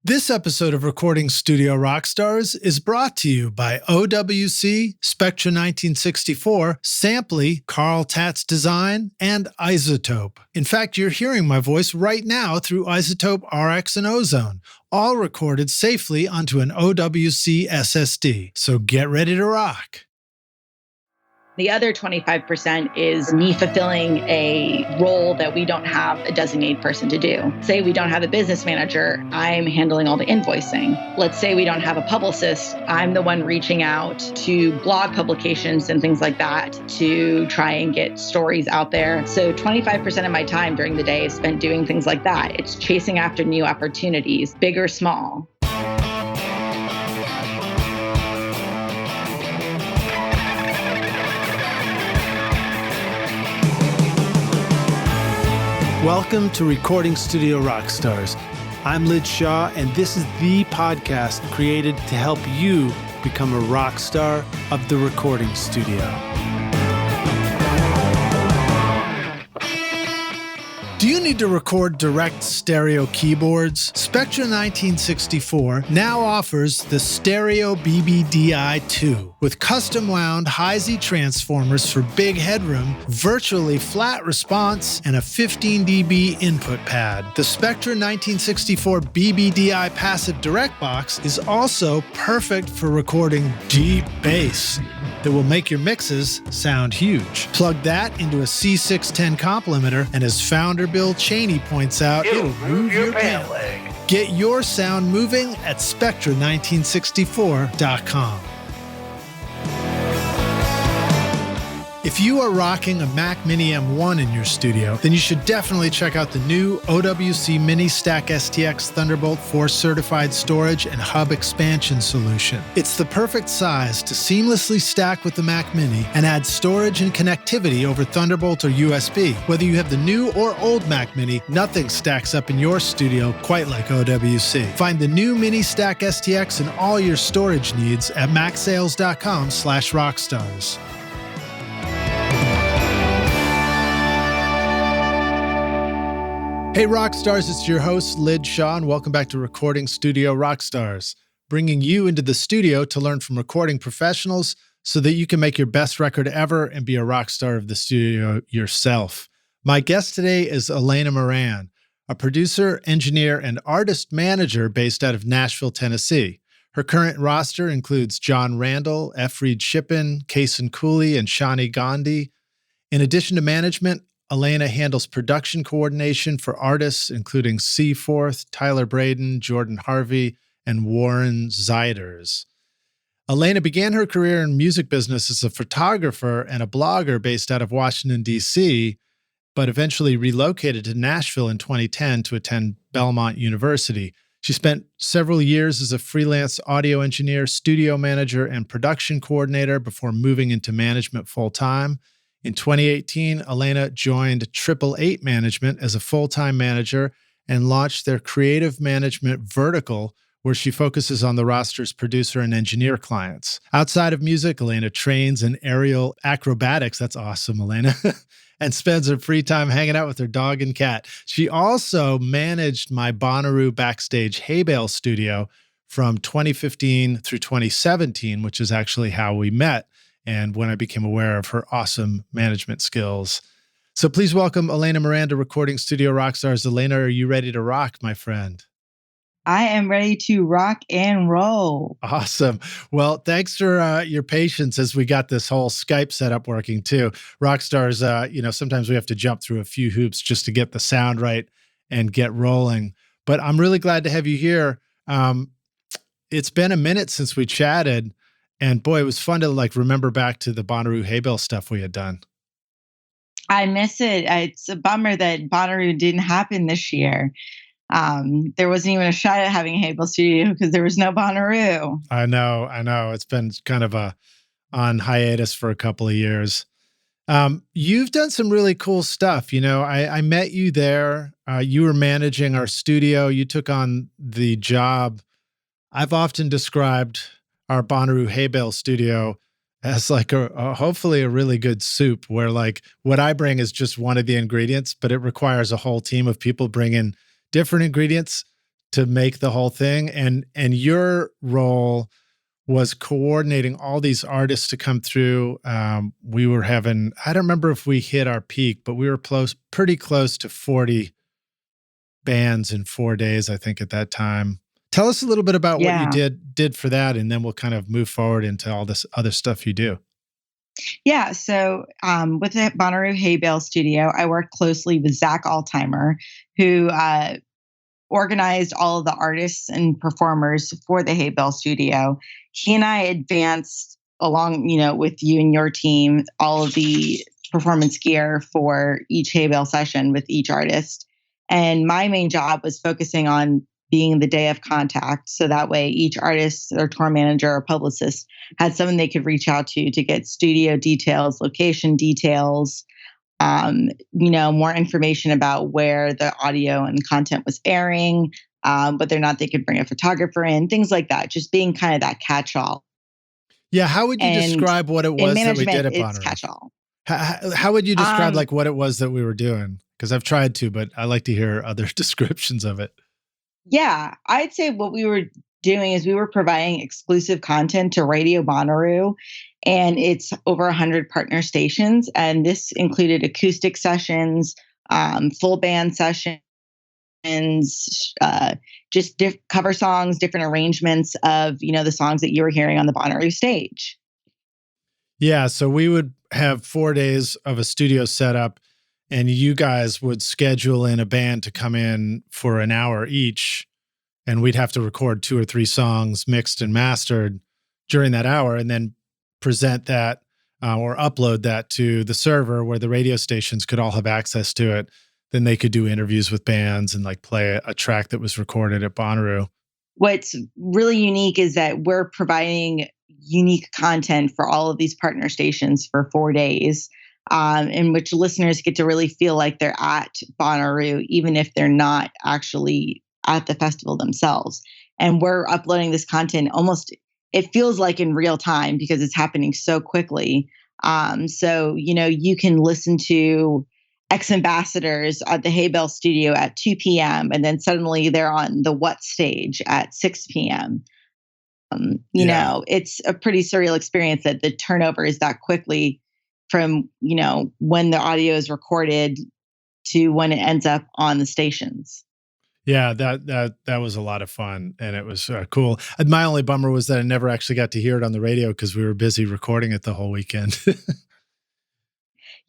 This episode of Recording Studio Rockstars is brought to you by OWC, Spectra 1964, Sampley, Carl Tatz Design, and iZotope. In fact, you're hearing my voice right now through iZotope RX and Ozone, all recorded safely onto an OWC SSD. So get ready to rock. The other 25% is me fulfilling a role that we don't have a designated person to do. Say we don't have a business manager, I'm handling all the invoicing. Let's say we don't have a publicist, I'm the one reaching out to blog publications and things like that to try and get stories out there. So 25% of my time during the day is spent doing things like that. It's chasing after new opportunities, big or small. Welcome to Recording Studio Rockstars. I'm Lid Shaw, and this is the podcast created to help you become a rock star of the recording studio. Do you need to record direct stereo keyboards? Spectra 1964 now offers the Stereo BBDI-2 with custom wound high-Z transformers for big headroom, virtually flat response, and a 15 dB input pad. The Spectra 1964 BBDI passive direct box is also perfect for recording deep bass that will make your mixes sound huge. Plug that into a C610 complementer, and as founder Bill Cheney points out, it'll move your pant leg. Get your sound moving at Spectra1964.com. If you are rocking a Mac Mini M1 in your studio, then you should definitely check out the new OWC Mini Stack STX Thunderbolt 4 certified storage and hub expansion solution. It's the perfect size to seamlessly stack with the Mac Mini and add storage and connectivity over Thunderbolt or USB. Whether you have the new or old Mac Mini, nothing stacks up in your studio quite like OWC. Find the new Mini Stack STX and all your storage needs at macsales.com/rockstars. Hey Rockstars, it's your host Lid Shaw, and welcome back to Recording Studio Rockstars, bringing you into the studio to learn from recording professionals so that you can make your best record ever and be a rock star of the studio yourself. My guest today is Alena Moran, a producer, engineer, and artist manager based out of Nashville, Tennessee. Her current roster includes Jon Randall, Reid Shippen, Cason Cooley, and Shani Gandhi. In addition to management, Alena handles production coordination for artists including Seaforth, Tyler Braden, Jordan Harvey, and Warren Zeiders. Alena began her career in music business as a photographer and a blogger based out of Washington, D.C., but eventually relocated to Nashville in 2010 to attend Belmont University. She spent several years as a freelance audio engineer, studio manager, and production coordinator before moving into management full-time. In 2018, Alena joined 888 Management as a full-time manager and launched their creative management vertical, where she focuses on the roster's producer and engineer clients. Outside of music, Alena trains in aerial acrobatics. That's awesome, Alena. And spends her free time hanging out with her dog and cat. She also managed my Bonnaroo backstage Haybale Studio from 2015 through 2017, which is actually how we met and when I became aware of her awesome management skills. So please welcome Alena Moran to Recording Studio Rockstars. Alena, are you ready to rock, my friend? I am ready to rock and roll. Awesome. Well, thanks for your patience as we got this whole Skype setup working too. Rockstars, sometimes we have to jump through a few hoops just to get the sound right and get rolling. But I'm really glad to have you here. It's been a minute since we chatted. And boy, it was fun to remember back to the Bonnaroo Haybale stuff we had done. I miss it. It's a bummer that Bonnaroo didn't happen this year. There wasn't even a shot at having Haybale Studio because there was no Bonnaroo. I know. It's been kind of on hiatus for a couple of years. You've done some really cool stuff. I met you there. You were managing our studio. You took on the job. I've often described our Bonnaroo Haybale Studio as hopefully a really good soup where what I bring is just one of the ingredients, but it requires a whole team of people bringing different ingredients to make the whole thing. And your role was coordinating all these artists to come through. We were having, I don't remember if we hit our peak, but we were pretty close to 40 bands in 4 days, I think, at that time. Tell us a little bit about what you did for that, and then we'll kind of move forward into all this other stuff you do. Yeah. So with the Bonnaroo Haybale Studio, I worked closely with Zach Altimer, who organized all of the artists and performers for the Haybale Studio. He and I advanced along, with you and your team, all of the performance gear for each Haybale session with each artist. And my main job was focusing on being the day of contact. So that way each artist or tour manager or publicist had someone they could reach out to get studio details, location details, more information about where the audio and content was airing, whether or not they could bring a photographer in, things like that. Just being kind of that catch-all. Yeah, how would you describe what it was that we did at Bonnaroo? It's catch-all. How would you describe like what it was that we were doing? Because I've tried to, but I like to hear other descriptions of it. Yeah, I'd say what we were doing is we were providing exclusive content to Radio Bonnaroo, and it's over 100 partner stations. And this included acoustic sessions, full band sessions, just cover songs, different arrangements of, the songs that you were hearing on the Bonnaroo stage. Yeah, so we would have 4 days of a studio setup, and you guys would schedule in a band to come in for an hour each, and we'd have to record 2 or 3 songs mixed and mastered during that hour, and then present that or upload that to the server where the radio stations could all have access to it. Then they could do interviews with bands and like play a track that was recorded at Bonnaroo. What's really unique is that we're providing unique content for all of these partner stations for 4 days, in which listeners get to really feel like they're at Bonnaroo, even if they're not actually at the festival themselves. And we're uploading this content it feels like in real time because it's happening so quickly. So, you can listen to ex-ambassadors at the Haybale Studio at 2 p.m. and then suddenly they're on the What stage at 6 p.m. It's a pretty surreal experience that the turnover is that quickly from, when the audio is recorded to when it ends up on the stations. Yeah, that was a lot of fun, and it was cool. My only bummer was that I never actually got to hear it on the radio because we were busy recording it the whole weekend.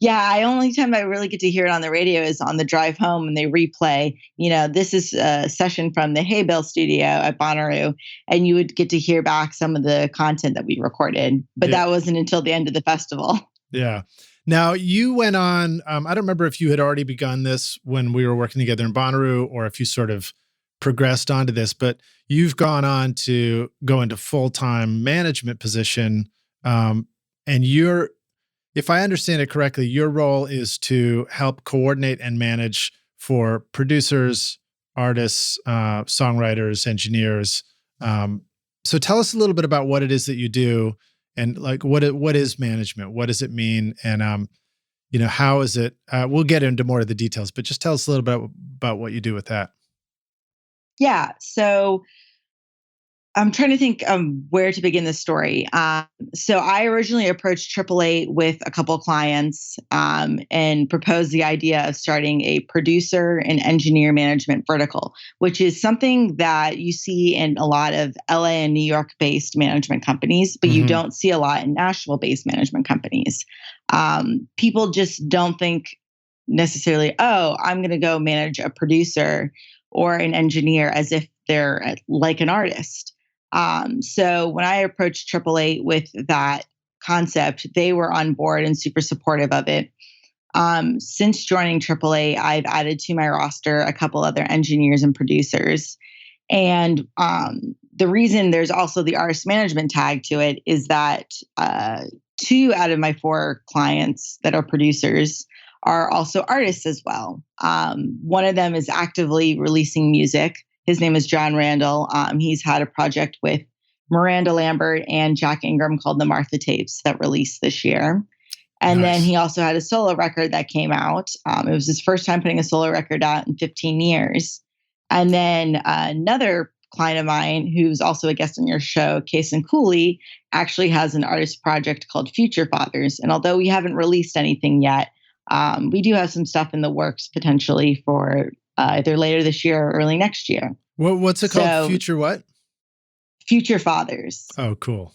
Yeah, only time I really get to hear it on the radio is on the drive home, and they replay. This is a session from the Haybale Studio at Bonnaroo, and you would get to hear back some of the content that we recorded. But that wasn't until the end of the festival. Yeah. Now, you went on, I don't remember if you had already begun this when we were working together in Bonnaroo or if you sort of progressed onto this, but you've gone on to go into full-time management position. And if I understand it correctly, your role is to help coordinate and manage for producers, artists, songwriters, engineers. So tell us a little bit about what it is that you do. And like, what is management? What does it mean? And, how is it? We'll get into more of the details, but just tell us a little bit about what you do with that. Yeah. So I'm trying to think where to begin this story. So I originally approached AAA with a couple of clients and proposed the idea of starting a producer and engineer management vertical, which is something that you see in a lot of LA and New York-based management companies, but you don't see a lot in Nashville-based management companies. People just don't think necessarily, oh, I'm going to go manage a producer or an engineer as if they're like an artist. So when I approached 888 with that concept, they were on board and super supportive of it. Since joining 888, I've added to my roster a couple other engineers and producers. And the reason there's also the artist management tag to it is that 2 out of my 4 clients that are producers are also artists as well. One of them is actively releasing music. His name is Jon Randall. He's had a project with Miranda Lambert and Jack Ingram called the Martha Tapes that released this year. And then he also had a solo record that came out. It was his first time putting a solo record out in 15 years. And then another client of mine who's also a guest on your show, Cason Cooley, actually has an artist project called Future Fathers. And although we haven't released anything yet, we do have some stuff in the works potentially for either later this year or early next year. What's it called? Future what? Future Fathers. Oh, cool.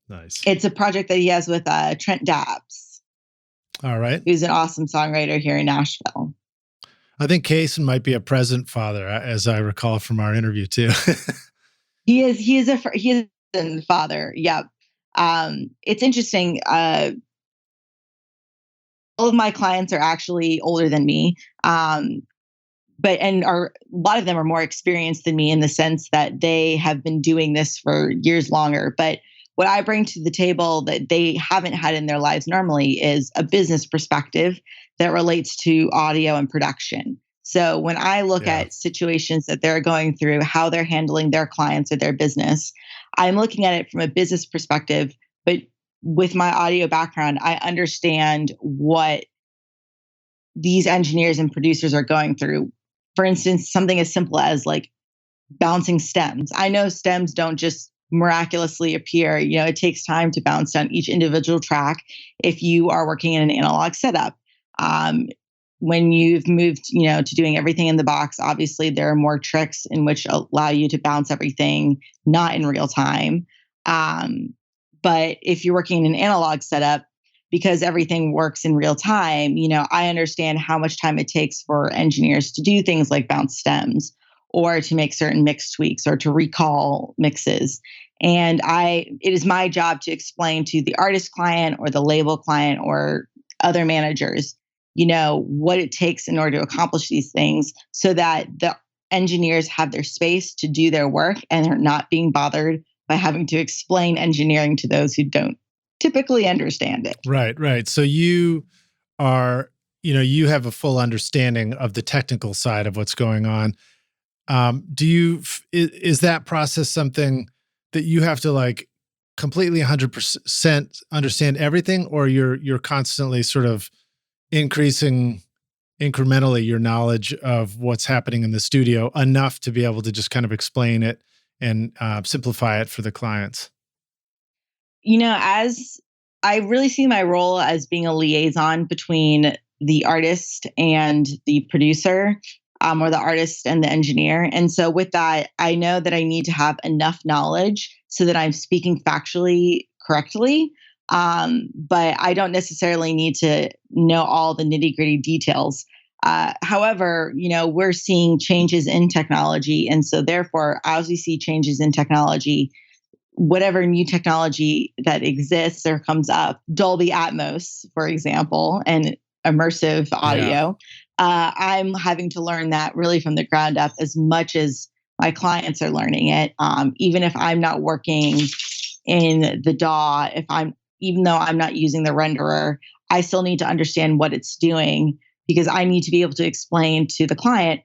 Nice. It's a project that he has with Trent Dabbs. All right. Who's an awesome songwriter here in Nashville. I think Cason might be a present father, as I recall from our interview too. He is a father. Yep. It's interesting. All of my clients are actually older than me. A lot of them are more experienced than me in the sense that they have been doing this for years longer. But what I bring to the table that they haven't had in their lives normally is a business perspective that relates to audio and production. So when I look at situations that they're going through, how they're handling their clients or their business, I'm looking at it from a business perspective. But with my audio background, I understand what these engineers and producers are going through. For instance, something as simple as like bouncing stems. I know stems don't just miraculously appear. It takes time to bounce down each individual track if you are working in an analog setup. When you've moved, to doing everything in the box, obviously there are more tricks in which allow you to bounce everything not in real time. But if you're working in an analog setup, because everything works in real time, I understand how much time it takes for engineers to do things like bounce stems or to make certain mix tweaks or to recall mixes. And it is my job to explain to the artist client or the label client or other managers, what it takes in order to accomplish these things so that the engineers have their space to do their work and are not being bothered by having to explain engineering to those who don't typically understand it. Right. So you are, you have a full understanding of the technical side of what's going on. Is that process something that you have to like completely 100% understand everything, or you're constantly sort of increasing incrementally your knowledge of what's happening in the studio enough to be able to just kind of explain it and simplify it for the clients? As I really see my role as being a liaison between the artist and the producer, or the artist and the engineer. And so with that, I know that I need to have enough knowledge so that I'm speaking factually correctly. But I don't necessarily need to know all the nitty-gritty details. However, we're seeing changes in technology. And so therefore, as we see changes in technology, whatever new technology that exists or comes up, Dolby Atmos, for example, and immersive audio, I'm having to learn that really from the ground up as much as my clients are learning it. Even if I'm not working in the DAW, even though I'm not using the renderer, I still need to understand what it's doing because I need to be able to explain to the client,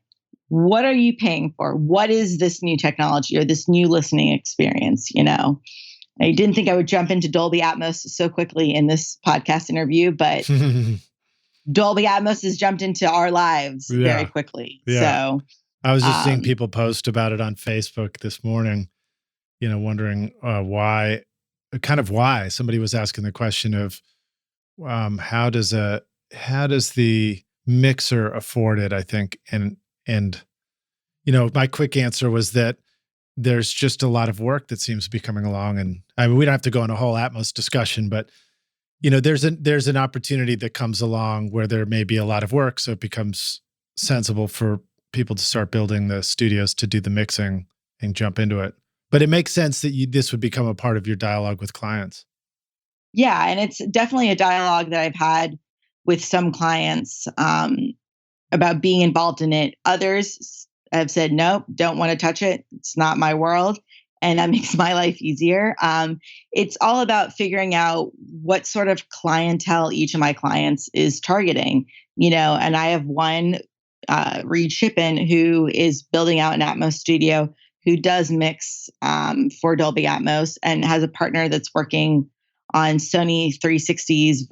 what are you paying for? What is this new technology or this new listening experience? I didn't think I would jump into Dolby Atmos so quickly in this podcast interview, but Dolby Atmos has jumped into our lives very quickly. Yeah. So I was just seeing people post about it on Facebook this morning, wondering why somebody was asking the question of how does the mixer afford it, I think. And my quick answer was that there's just a lot of work that seems to be coming along. And I mean, we don't have to go on a whole Atmos discussion, but there's an opportunity that comes along where there may be a lot of work. So it becomes sensible for people to start building the studios to do the mixing and jump into it. But it makes sense that this would become a part of your dialogue with clients. Yeah. And it's definitely a dialogue that I've had with some clients about being involved in it. Others have said, nope, don't want to touch it. It's not my world. And that makes my life easier. It's all about figuring out what sort of clientele each of my clients is targeting, and I have one, Reid Shippen, who is building out an Atmos studio, who does mix for Dolby Atmos and has a partner that's working on Sony 360's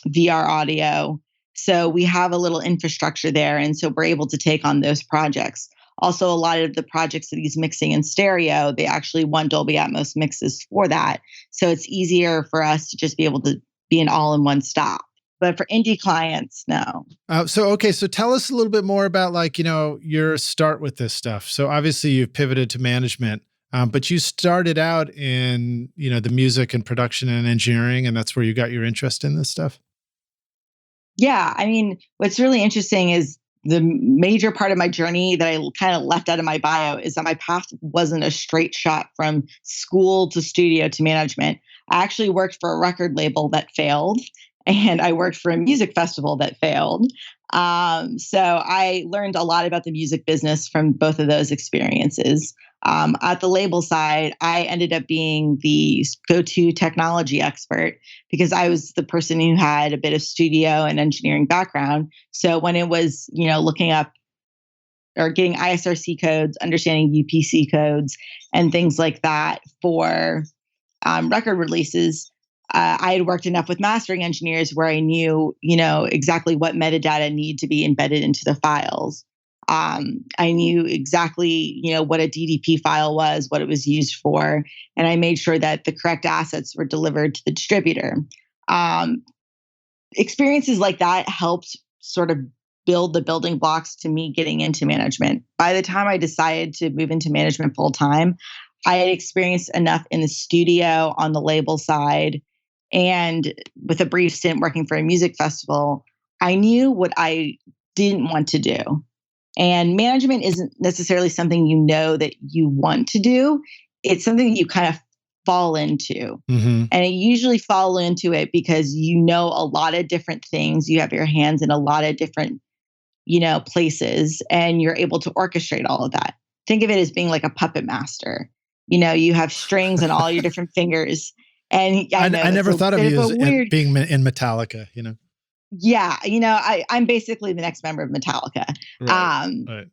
VR audio. So we have a little infrastructure there. And so we're able to take on those projects. Also, a lot of the projects that he's mixing in stereo, they actually want Dolby Atmos mixes for that. So it's easier for us to just be able to be an all-in-one stop. But for indie clients, no. So tell us a little bit more about your start with this stuff. So obviously you've pivoted to management, but you started out in, the music and production and engineering, and that's where you got your interest in this stuff? Yeah. I mean, what's really interesting is the major part of my journey that I kind of left out of my bio is that my path wasn't a straight shot from school to studio to management. I actually worked for a record label that failed, and I worked for a music festival that failed. So I learned a lot about the music business from both of those experiences. At the label side, I ended up being the go-to technology expert because I was the person who had a bit of studio and engineering background. So when it was, looking up or getting ISRC codes, understanding UPC codes, and things like that for record releases, I had worked enough with mastering engineers where I knew, exactly what metadata need to be embedded into the files. I knew exactly, what a DDP file was, what it was used for, and I made sure that the correct assets were delivered to the distributor. Experiences like that helped sort of build the building blocks to me getting into management. By the time I decided to move into management full time, I had experienced enough in the studio on the label side, and with a brief stint working for a music festival, I knew what I didn't want to do. And management isn't necessarily something that you want to do. It's something that you kind of fall into. Mm-hmm. And you usually fall into it because you know a lot of different things. You have your hands in a lot of different, places, and you're able to orchestrate all of that. Think of it as being like a puppet master. You have strings on all your different fingers. And I never thought of you as being in Metallica, Yeah, I'm basically the next member of Metallica. Right.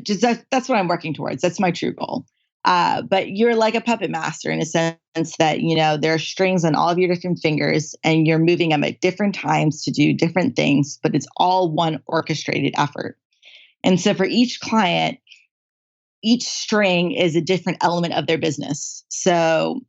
Just that's what I'm working towards. That's my true goal. But you're like a puppet master in a sense that, there are strings on all of your different fingers and you're moving them at different times to do different things, but it's all one orchestrated effort. And so for each client, each string is a different element of their business. So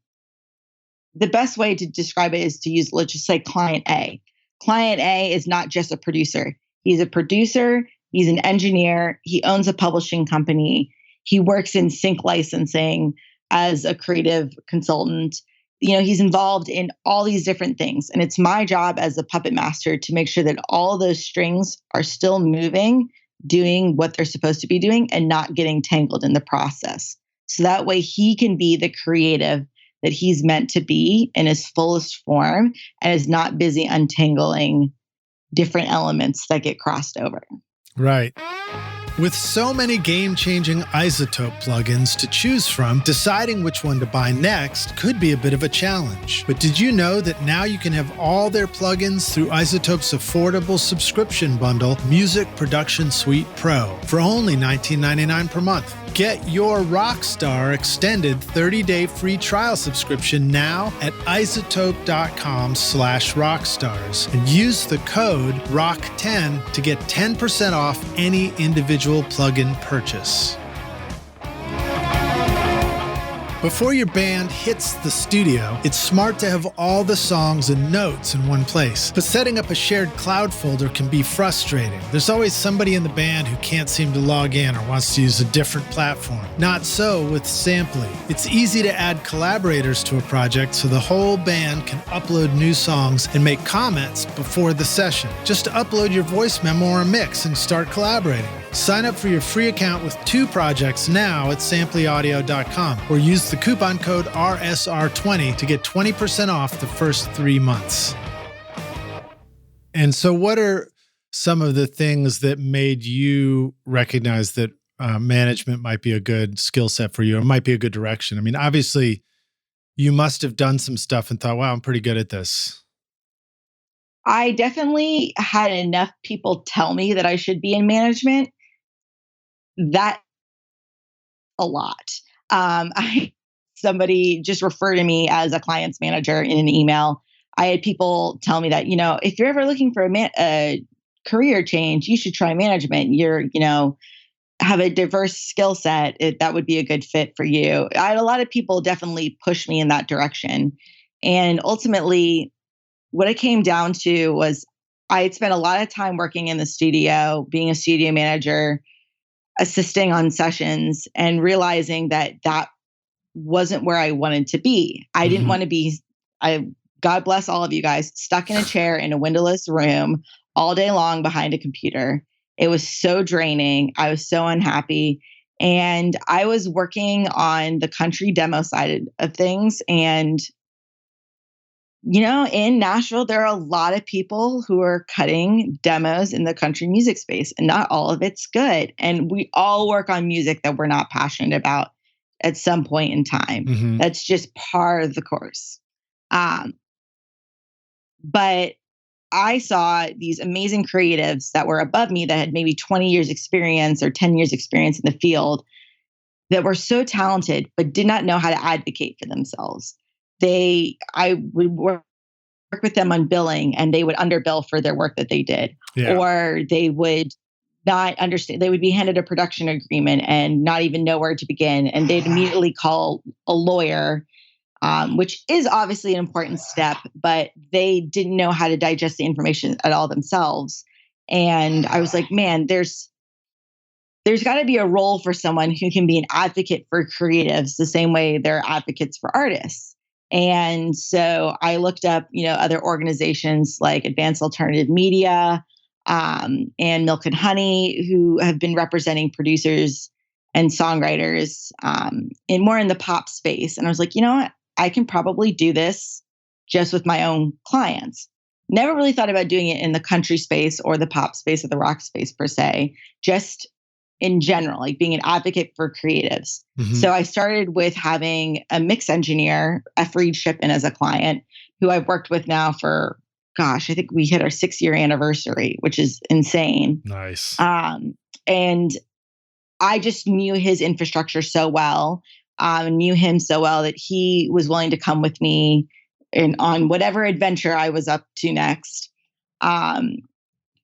the best way to describe it is to use, let's just say, client A. Client A is not just a producer. He's a producer. He's an engineer. He owns a publishing company. He works in sync licensing as a creative consultant. He's involved in all these different things. And it's my job as a puppet master to make sure that all those strings are still moving, doing what they're supposed to be doing, and not getting tangled in the process. So that way he can be the creative that he's meant to be in his fullest form and is not busy untangling different elements that get crossed over. Right. With so many game-changing iZotope plugins to choose from, deciding which one to buy next could be a bit of a challenge. But did you know that now you can have all their plugins through iZotope's affordable subscription bundle, Music Production Suite Pro, for only $19.99 per month? Get your Rockstar extended 30-day free trial subscription now at iZotope.com/rockstars and use the code ROCK10 to get 10% off any individual plugin purchase. Before your band hits the studio, it's smart to have all the songs and notes in one place. But setting up a shared cloud folder can be frustrating. There's always somebody in the band who can't seem to log in or wants to use a different platform. Not so with Samply. It's easy to add collaborators to a project so the whole band can upload new songs and make comments before the session. Just upload your voice memo or a mix and start collaborating. Sign up for your free account with 2 projects now at samplyaudio.com or use the coupon code RSR20 to get 20% off the first 3 months. And so what are some of the things that made you recognize that management might be a good skill set for you or might be a good direction? I mean, obviously, you must have done some stuff and thought, wow, I'm pretty good at this. I definitely had enough people tell me that I should be in management. That a lot. Somebody just referred to me as a client's manager in an email. I had people tell me that, if you're ever looking for a career change. You should try management. You're, have a diverse skill set. That would be a good fit for you. I had a lot of people definitely push me in that direction. And ultimately, what it came down to was I had spent a lot of time working in the studio, being a studio manager, assisting on sessions, and realizing that that wasn't where I wanted to be. I didn't want to be, God bless all of you guys, stuck in a chair in a windowless room all day long behind a computer. It was so draining. I was so unhappy. And I was working on the country demo side of things. And, in Nashville, there are a lot of people who are cutting demos in the country music space, and not all of it's good. And we all work on music that we're not passionate about at some point in time. That's just part of the course. But I saw these amazing creatives that were above me that had maybe 20 years experience or 10 years experience in the field that were so talented, but did not know how to advocate for themselves. I would work with them on billing, and they would underbill for their work that they did, or they would not understand. They would be handed a production agreement and not even know where to begin. And they'd immediately call a lawyer, which is obviously an important step, but they didn't know how to digest the information at all themselves. And I was like, man, there's got to be a role for someone who can be an advocate for creatives the same way they're advocates for artists. And so I looked up, other organizations like Advanced Alternative Media and Milk and Honey, who have been representing producers and songwriters in the pop space. And I was like, you know what? I can probably do this just with my own clients. Never really thought about doing it in the country space or the pop space or the rock space per se, just in general, like being an advocate for creatives. So I started with having a mix engineer, Reid Shippen, as a client, who I've worked with now for, I think we hit our 6-year anniversary, which is insane. Nice. And I just knew his infrastructure so well, knew him so well that he was willing to come with me on whatever adventure I was up to next.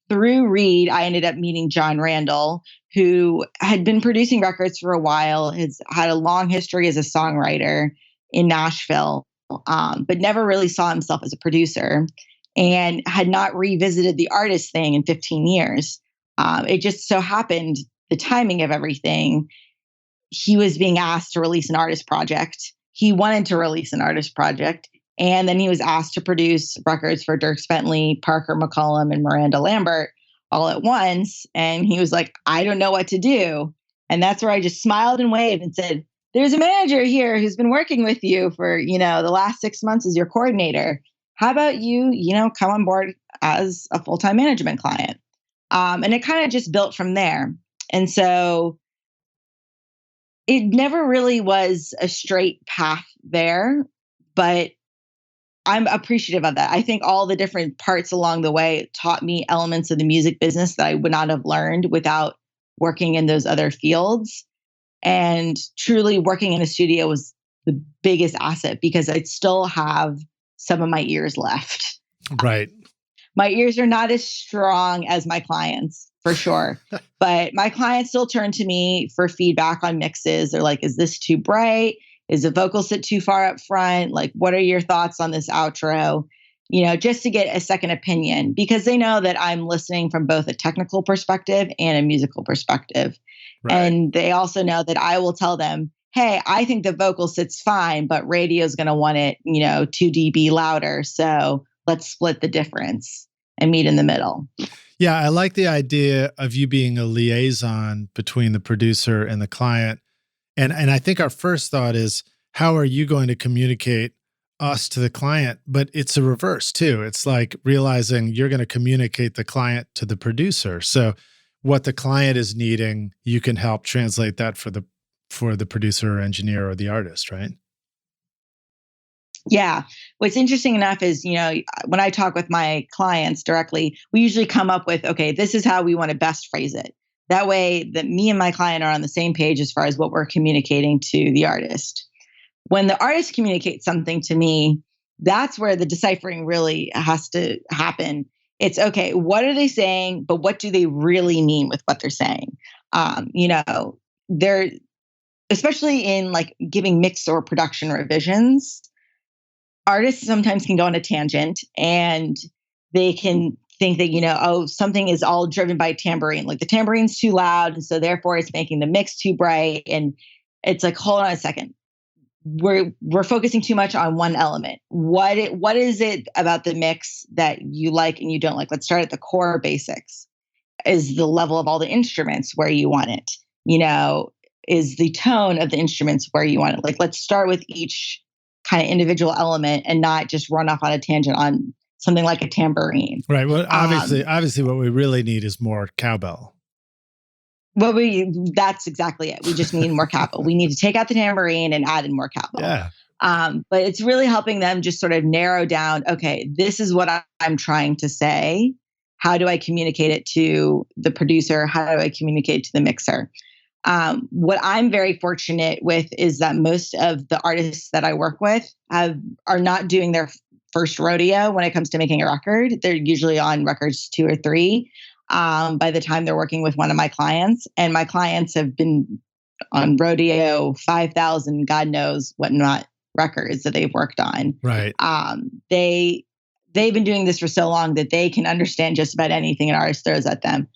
Through Reid, I ended up meeting Jon Randall, who had been producing records for a while, has had a long history as a songwriter in Nashville, but never really saw himself as a producer and had not revisited the artist thing in 15 years. It just so happened, the timing of everything, he was being asked to release an artist project. He wanted to release an artist project. And then he was asked to produce records for Dierks Bentley, Parker McCollum, and Miranda Lambert all at once. And he was like, I don't know what to do. And that's where I just smiled and waved and said, there's a manager here who's been working with you for, the last 6 months as your coordinator. How about you, come on board as a full-time management client? And it kind of just built from there. And so it never really was a straight path there, but I'm appreciative of that. I think all the different parts along the way taught me elements of the music business that I would not have learned without working in those other fields. And truly working in a studio was the biggest asset because I'd still have some of my ears left. Right. My ears are not as strong as my clients, for sure. But my clients still turn to me for feedback on mixes. They're like, is this too bright? Is the vocal sit too far up front? Like, what are your thoughts on this outro? Just to get a second opinion, because they know that I'm listening from both a technical perspective and a musical perspective. Right. And they also know that I will tell them, hey, I think the vocal sits fine, but radio's going to want it, 2 dB louder. So let's split the difference and meet in the middle. Yeah, I like the idea of you being a liaison between the producer and the client. And I think our first thought is, how are you going to communicate us to the client? But it's a reverse too. It's like realizing you're going to communicate the client to the producer. So what the client is needing, you can help translate that for the producer or engineer or the artist, right? Yeah. What's interesting enough is, when I talk with my clients directly, we usually come up with, okay, this is how we want to best phrase it. That way that me and my client are on the same page as far as what we're communicating to the artist. When the artist communicates something to me, that's where the deciphering really has to happen. It's okay, what are they saying, but what do they really mean with what they're saying? They're, especially in like giving mix or production revisions, artists sometimes can go on a tangent and they can think that, oh, something is all driven by tambourine. Like the tambourine's too loud, and so therefore it's making the mix too bright. And it's like, hold on a second. We're focusing too much on one element. What is it about the mix that you like and you don't like? Let's start at the core basics. Is the level of all the instruments where you want it? Is the tone of the instruments where you want it? Like, let's start with each kind of individual element and not just run off on a tangent on something like a tambourine. Right. Well, obviously what we really need is more cowbell. Well, that's exactly it. We just need more cowbell. We need to take out the tambourine and add in more cowbell. Yeah. But it's really helping them just sort of narrow down, okay, this is what I'm trying to say. How do I communicate it to the producer? How do I communicate it to the mixer? What I'm very fortunate with is that most of the artists that I work with are not doing their first rodeo when it comes to making a record. They're usually on records 2 or 3 by the time they're working with one of my clients. And my clients have been on rodeo 5,000, God knows what not, records that they've worked on. Right. They've been doing this for so long that they can understand just about anything an artist throws at them.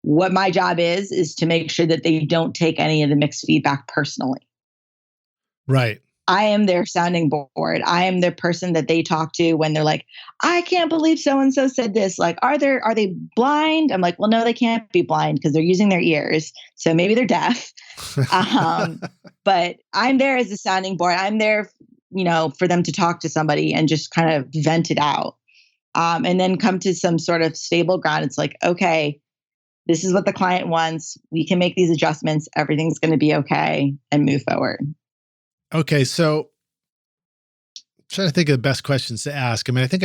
What my job is to make sure that they don't take any of the mixed feedback personally. Right. I am their sounding board. I am the person that they talk to when they're like, I can't believe so-and-so said this. Like, are they blind? I'm like, well, no, they can't be blind because they're using their ears. So maybe they're deaf. But I'm there as a sounding board. I'm there, for them to talk to somebody and just kind of vent it out. And then come to some sort of stable ground. It's like, okay, this is what the client wants. We can make these adjustments. Everything's going to be okay, and move forward. Okay. So I'm trying to think of the best questions to ask. I mean, I think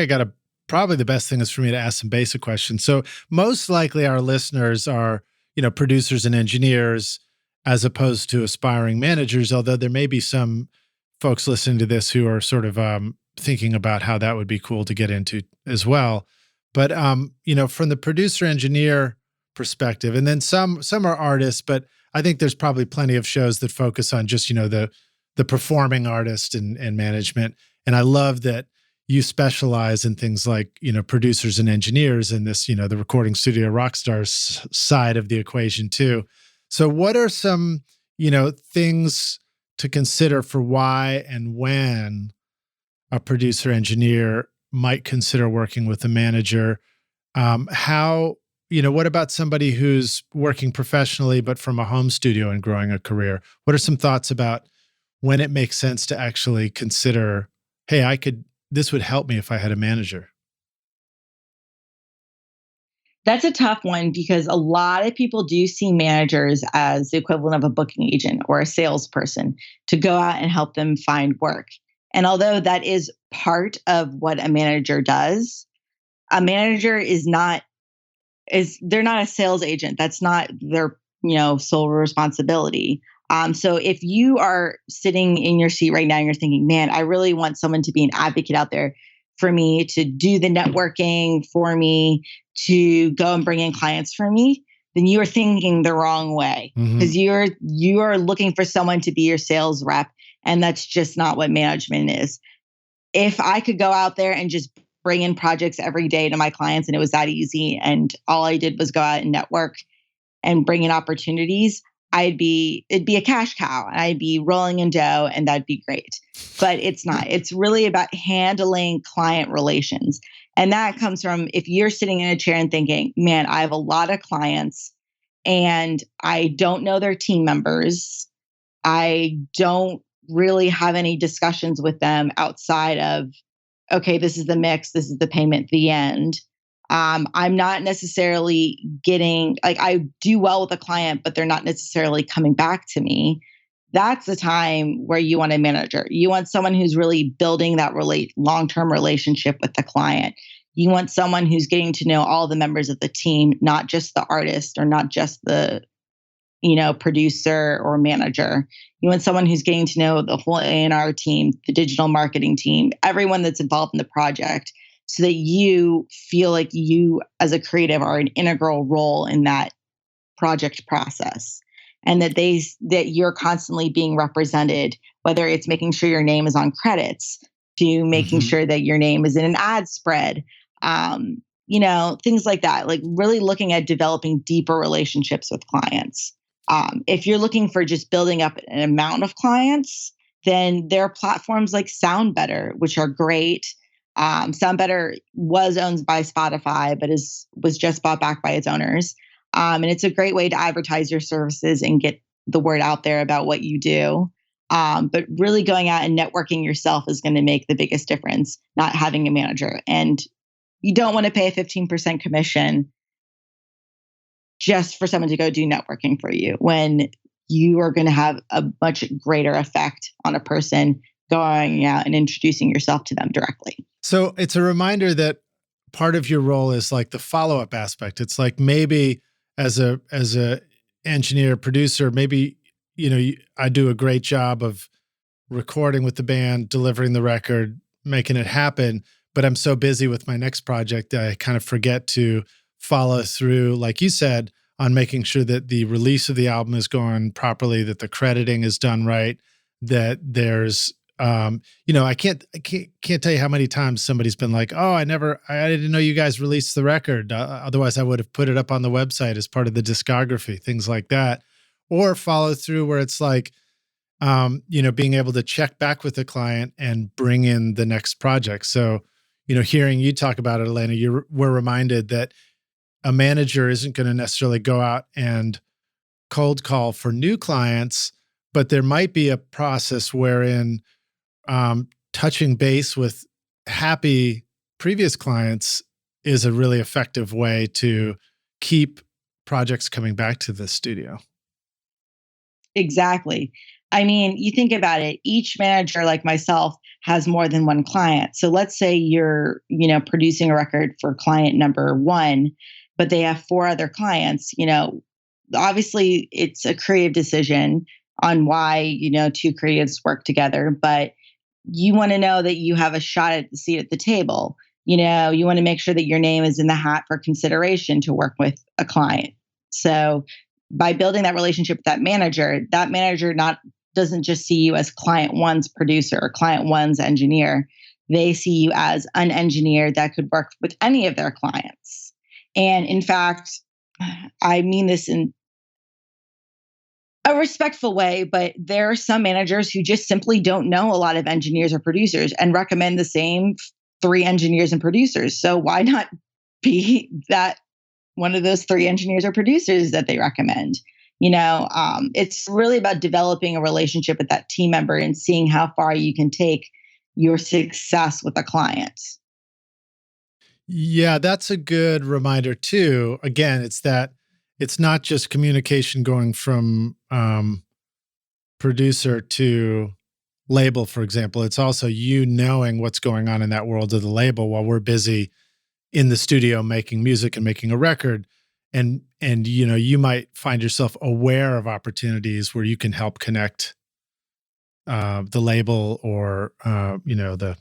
probably the best thing is for me to ask some basic questions. So most likely our listeners are, producers and engineers as opposed to aspiring managers, although there may be some folks listening to this who are sort of thinking about how that would be cool to get into as well. But, from the producer engineer perspective, and then some are artists, but I think there's probably plenty of shows that focus on just, the performing artist and management. And I love that you specialize in things like, producers and engineers in this, the recording studio rock stars side of the equation too. So what are some, things to consider for why and when a producer engineer might consider working with a manager? What about somebody who's working professionally, but from a home studio and growing a career? What are some thoughts about when it makes sense to actually consider, hey, this would help me if I had a manager? That's a tough one because a lot of people do see managers as the equivalent of a booking agent or a salesperson to go out and help them find work. And although that is part of what a manager does, a manager they're not a sales agent. That's not their, sole responsibility. So if you are sitting in your seat right now and you're thinking, man, I really want someone to be an advocate out there for me, to do the networking for me, to go and bring in clients for me, then you are thinking the wrong way because you are looking for someone to be your sales rep. And that's just not what management is. If I could go out there and just bring in projects every day to my clients and it was that easy and all I did was go out and network and bring in opportunities, it'd be a cash cow and I'd be rolling in dough and that'd be great. But it's not. It's really about handling client relations. And that comes from if you're sitting in a chair and thinking, man, I have a lot of clients and I don't know their team members. I don't really have any discussions with them outside of, okay, this is the mix, this is the payment, the end. I'm not necessarily getting, like, I do well with a client, but they're not necessarily coming back to me. That's the time where you want a manager. You want someone who's really building that long-term relationship with the client. You want someone who's getting to know all the members of the team, not just the artist or not just the, producer or manager. You want someone who's getting to know the whole A&R team, the digital marketing team, everyone that's involved in the project, so that you feel like you as a creative are an integral role in that project process, and that you're constantly being represented, whether it's making sure your name is on credits to making sure that your name is in an ad spread, things like that, like really looking at developing deeper relationships with clients. If you're looking for just building up an amount of clients, then there are platforms like SoundBetter, which are great. SoundBetter was owned by Spotify, but was just bought back by its owners. And it's a great way to advertise your services and get the word out there about what you do. But really going out and networking yourself is going to make the biggest difference, not having a manager. And you don't want to pay a 15% commission just for someone to go do networking for you, when you are going to have a much greater effect on a person going out and introducing yourself to them directly. So it's a reminder that part of your role is like the follow-up aspect. It's like maybe as a engineer, producer, maybe, I do a great job of recording with the band, delivering the record, making it happen, but I'm so busy with my next project that I kind of forget to follow through, like you said, on making sure that the release of the album is going properly, that the crediting is done right, that there's, I can't tell you how many times somebody's been like, oh, I didn't know you guys released the record. Otherwise I would have put it up on the website as part of the discography, things like that. Or follow through where it's like, being able to check back with the client and bring in the next project. So, hearing you talk about it, Alena, we're reminded that a manager isn't going to necessarily go out and cold call for new clients, but there might be a process wherein touching base with happy previous clients is a really effective way to keep projects coming back to the studio. Exactly. I mean, you think about it, each manager like myself has more than one client. So let's say you're, producing a record for client number one, but they have 4 other clients. Obviously it's a creative decision on why, 2 creatives work together, but you want to know that you have a shot at the seat at the table. You want to make sure that your name is in the hat for consideration to work with a client. So by building that relationship with that manager doesn't just see you as client one's producer or client one's engineer. They see you as an engineer that could work with any of their clients. And in fact, I mean this in a respectful way, but there are some managers who just simply don't know a lot of engineers or producers and recommend the same 3 engineers and producers. So why not be that one of those 3 engineers or producers that they recommend? It's really about developing a relationship with that team member and seeing how far you can take your success with a client. Yeah, that's a good reminder too. Again, it's not just communication going from producer to label, for example. It's also you knowing what's going on in that world of the label while we're busy in the studio making music and making a record. And you might find yourself aware of opportunities where you can help connect the label or the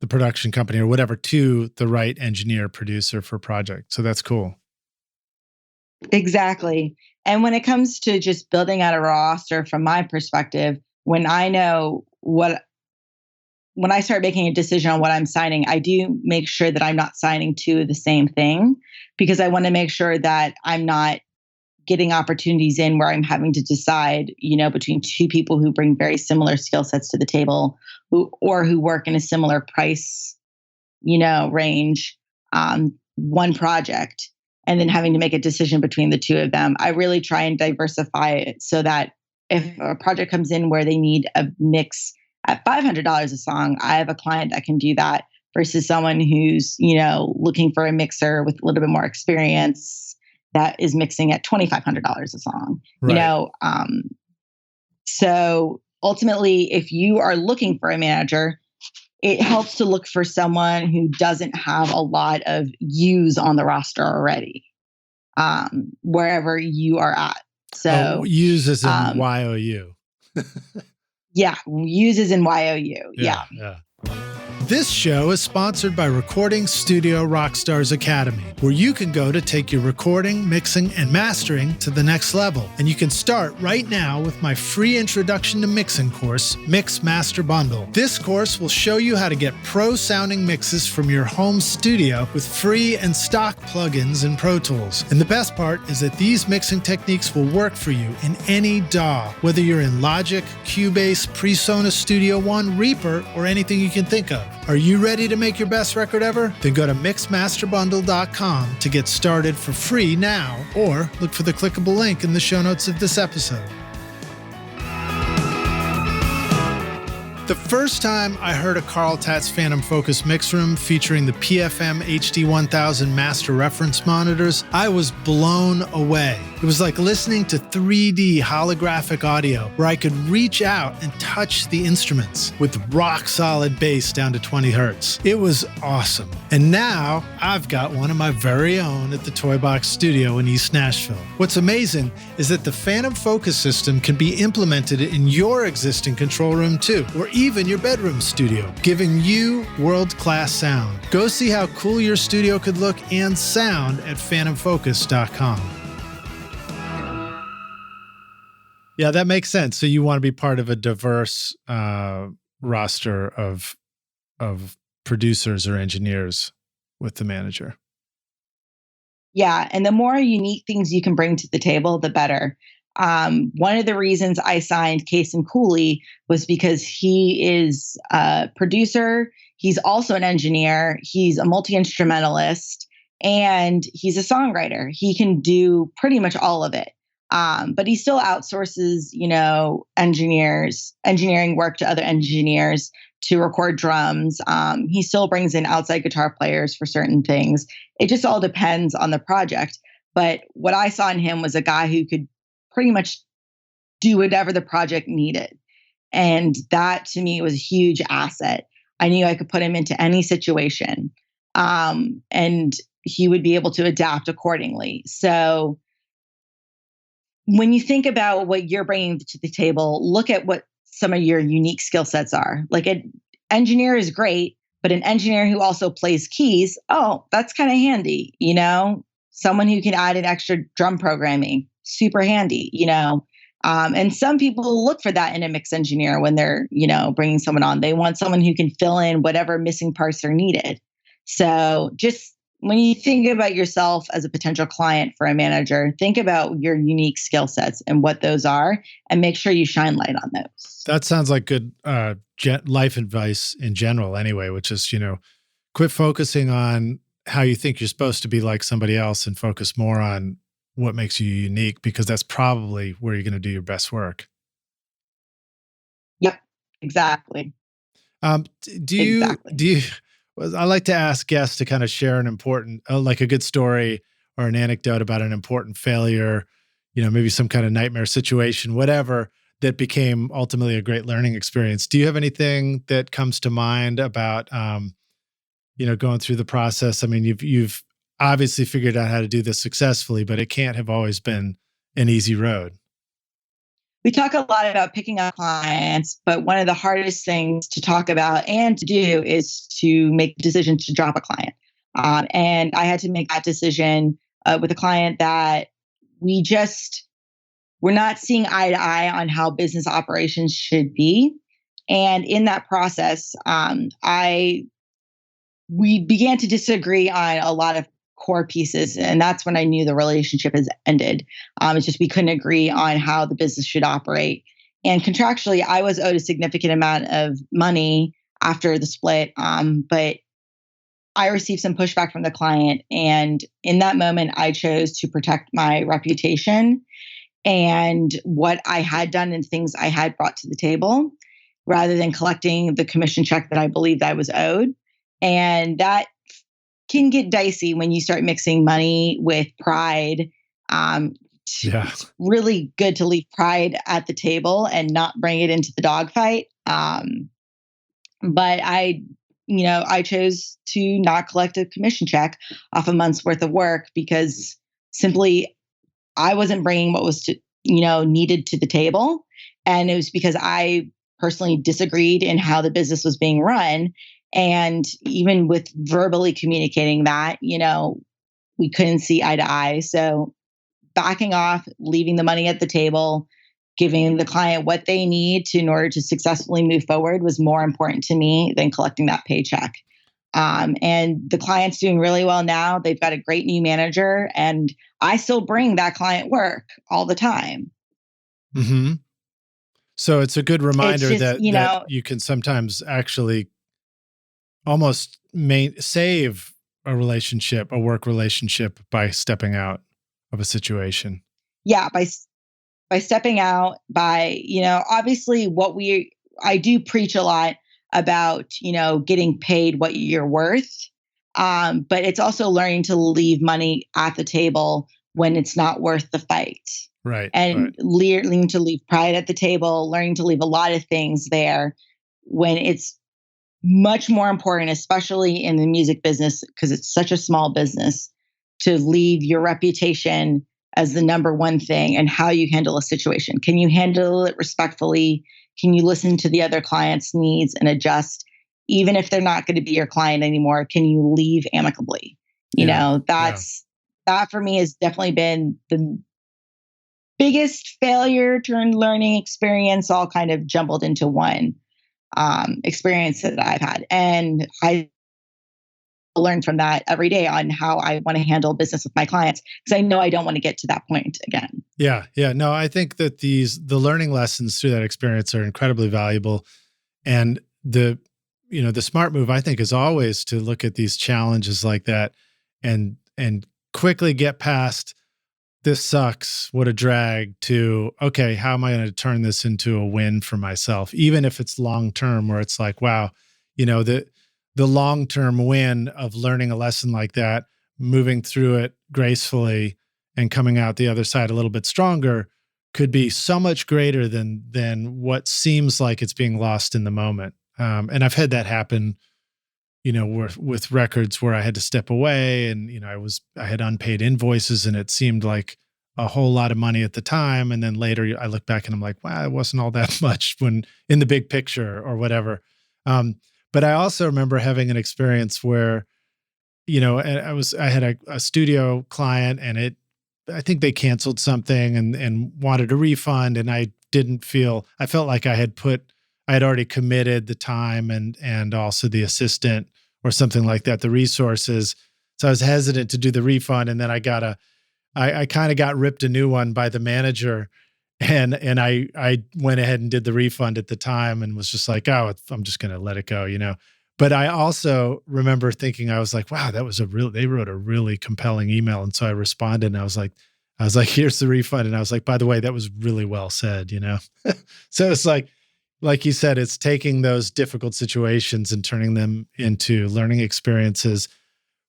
production company or whatever to the right engineer producer for project. So that's cool. Exactly. And when it comes to just building out a roster, from my perspective, when I start making a decision on what I'm signing, I do make sure that I'm not signing 2 of the same thing, because I want to make sure that I'm not getting opportunities in where I'm having to decide, between 2 people who bring very similar skill sets to the table, who work in a similar price, range, one project, and then having to make a decision between the 2 of them. I really try and diversify it so that if a project comes in where they need a mix at $500 a song, I have a client that can do that, versus someone who's, looking for a mixer with a little bit more experience that is mixing at $2,500 a song. Right. So ultimately, if you are looking for a manager, it helps to look for someone who doesn't have a lot of U's on the roster already, wherever you are at. So use as in YOU. Yeah, uses in YOU. Yeah. Yeah. This show is sponsored by Recording Studio Rockstars Academy, where you can go to take your recording, mixing, and mastering to the next level. And you can start right now with my free Introduction to Mixing course, Mix Master Bundle. This course will show you how to get pro-sounding mixes from your home studio with free and stock plugins in Pro Tools. And the best part is that these mixing techniques will work for you in any DAW, whether you're in Logic, Cubase, PreSonus Studio One, Reaper, or anything you can think of. Are you ready to make your best record ever? Then go to mixmasterbundle.com to get started for free now, or look for the clickable link in the show notes of this episode. The first time I heard a Carl Tatz Phantom Focus mix room featuring the PFM HD1000 master reference monitors, I was blown away. It was like listening to 3D holographic audio where I could reach out and touch the instruments with rock solid bass down to 20 hertz. It was awesome. And now I've got one of my very own at the Toy Box Studio in East Nashville. What's amazing is that the Phantom Focus system can be implemented in your existing control room too, or even your bedroom studio, giving you world-class sound. Go see how cool your studio could look and sound at phantomfocus.com. Yeah, that makes sense. So you want to be part of a diverse roster of producers or engineers with the manager. Yeah, and the more unique things you can bring to the table, the better. One of the reasons I signed Cason Cooley was because he is a producer. He's also an engineer. He's a multi-instrumentalist, and he's a songwriter. He can do pretty much all of it. But he still outsources, engineering work to other engineers to record drums. He still brings in outside guitar players for certain things. It just all depends on the project. But what I saw in him was a guy who could pretty much do whatever the project needed. And that to me was a huge asset. I knew I could put him into any situation. And he would be able to adapt accordingly. So when you think about what you're bringing to the table, look at what some of your unique skill sets are. Like an engineer is great, but an engineer who also plays keys, that's kind of handy, Someone who can add an extra drum programming, super handy, And some people look for that in a mix engineer when they're, bringing someone on. They want someone who can fill in whatever missing parts are needed. So just when you think about yourself as a potential client for a manager, think about your unique skill sets and what those are, and make sure you shine light on those. That sounds like good life advice in general anyway, which is, quit focusing on how you think you're supposed to be like somebody else and focus more on what makes you unique, because that's probably where you're going to do your best work. Yep, exactly. Do you, I like to ask guests to kind of share an important, like a good story or an anecdote about an important failure, maybe some kind of nightmare situation, whatever, that became ultimately a great learning experience. Do you have anything that comes to mind about, going through the process? I mean, you've obviously figured out how to do this successfully, but it can't have always been an easy road. We talk a lot about picking up clients, but one of the hardest things to talk about and to do is to make decisions to drop a client. And I had to make that decision with a client that we're not seeing eye to eye on how business operations should be. And in that process, we began to disagree on a lot of core pieces. And that's when I knew the relationship has ended. It's just we couldn't agree on how the business should operate. And contractually, I was owed a significant amount of money after the split. But I received some pushback from the client. And in that moment, I chose to protect my reputation and what I had done and things I had brought to the table, rather than collecting the commission check that I believed I was owed. And that can get dicey when you start mixing money with pride. It's really good to leave pride at the table and not bring it into the dogfight. But I chose to not collect a commission check off a month's worth of work because simply I wasn't bringing what was needed to the table. And it was because I personally disagreed in how the business was being run. And even with verbally communicating that, we couldn't see eye to eye. So backing off, leaving the money at the table, giving the client what they need in order to successfully move forward was more important to me than collecting that paycheck. And the client's doing really well now. They've got a great new manager, and I still bring that client work all the time. Mm-hmm. So it's a good reminder just, that you can sometimes actually almost save a relationship, a work relationship, by stepping out of a situation. Yeah, by stepping out, obviously I do preach a lot about, getting paid what you're worth. But it's also learning to leave money at the table when it's not worth the fight. Right. And learning to leave pride at the table, learning to leave a lot of things there when it's much more important, especially in the music business, because it's such a small business, to leave your reputation as the number one thing and how you handle a situation. Can you handle it respectfully? Can you listen to the other client's needs and adjust? Even if they're not going to be your client anymore, can you leave amicably? That for me has definitely been the biggest failure turned learning experience, all kind of jumbled into one experience that I've had. And I learn from that every day on how I want to handle business with my clients, because I know I don't want to get to that point again. Yeah. Yeah. No, I think that the learning lessons through that experience are incredibly valuable. And the smart move, I think, is always to look at these challenges like that and quickly get past, this sucks, what a drag, to, okay, how am I going to turn this into a win for myself? Even if it's long-term, where it's like, wow, the long-term win of learning a lesson like that, moving through it gracefully and coming out the other side a little bit stronger, could be so much greater than what seems like it's being lost in the moment. And I've had that happen, with records where I had to step away, and, I had unpaid invoices, and it seemed like a whole lot of money at the time. And then later I look back and I'm like, wow, it wasn't all that much when in the big picture or whatever. But I also remember having an experience where, I had a studio client, and I think they canceled something and wanted a refund. And I felt like I had already committed the time and also the assistant or something like that, the resources. So I was hesitant to do the refund. And then I kind of got ripped a new one by the manager. And I went ahead and did the refund at the time and was just like, oh, I'm just going to let it go, But I also remember thinking, I was like, wow, they wrote a really compelling email. And so I responded, and I was like, here's the refund. And I was like, by the way, that was really well said, So it's like you said, it's taking those difficult situations and turning them into learning experiences.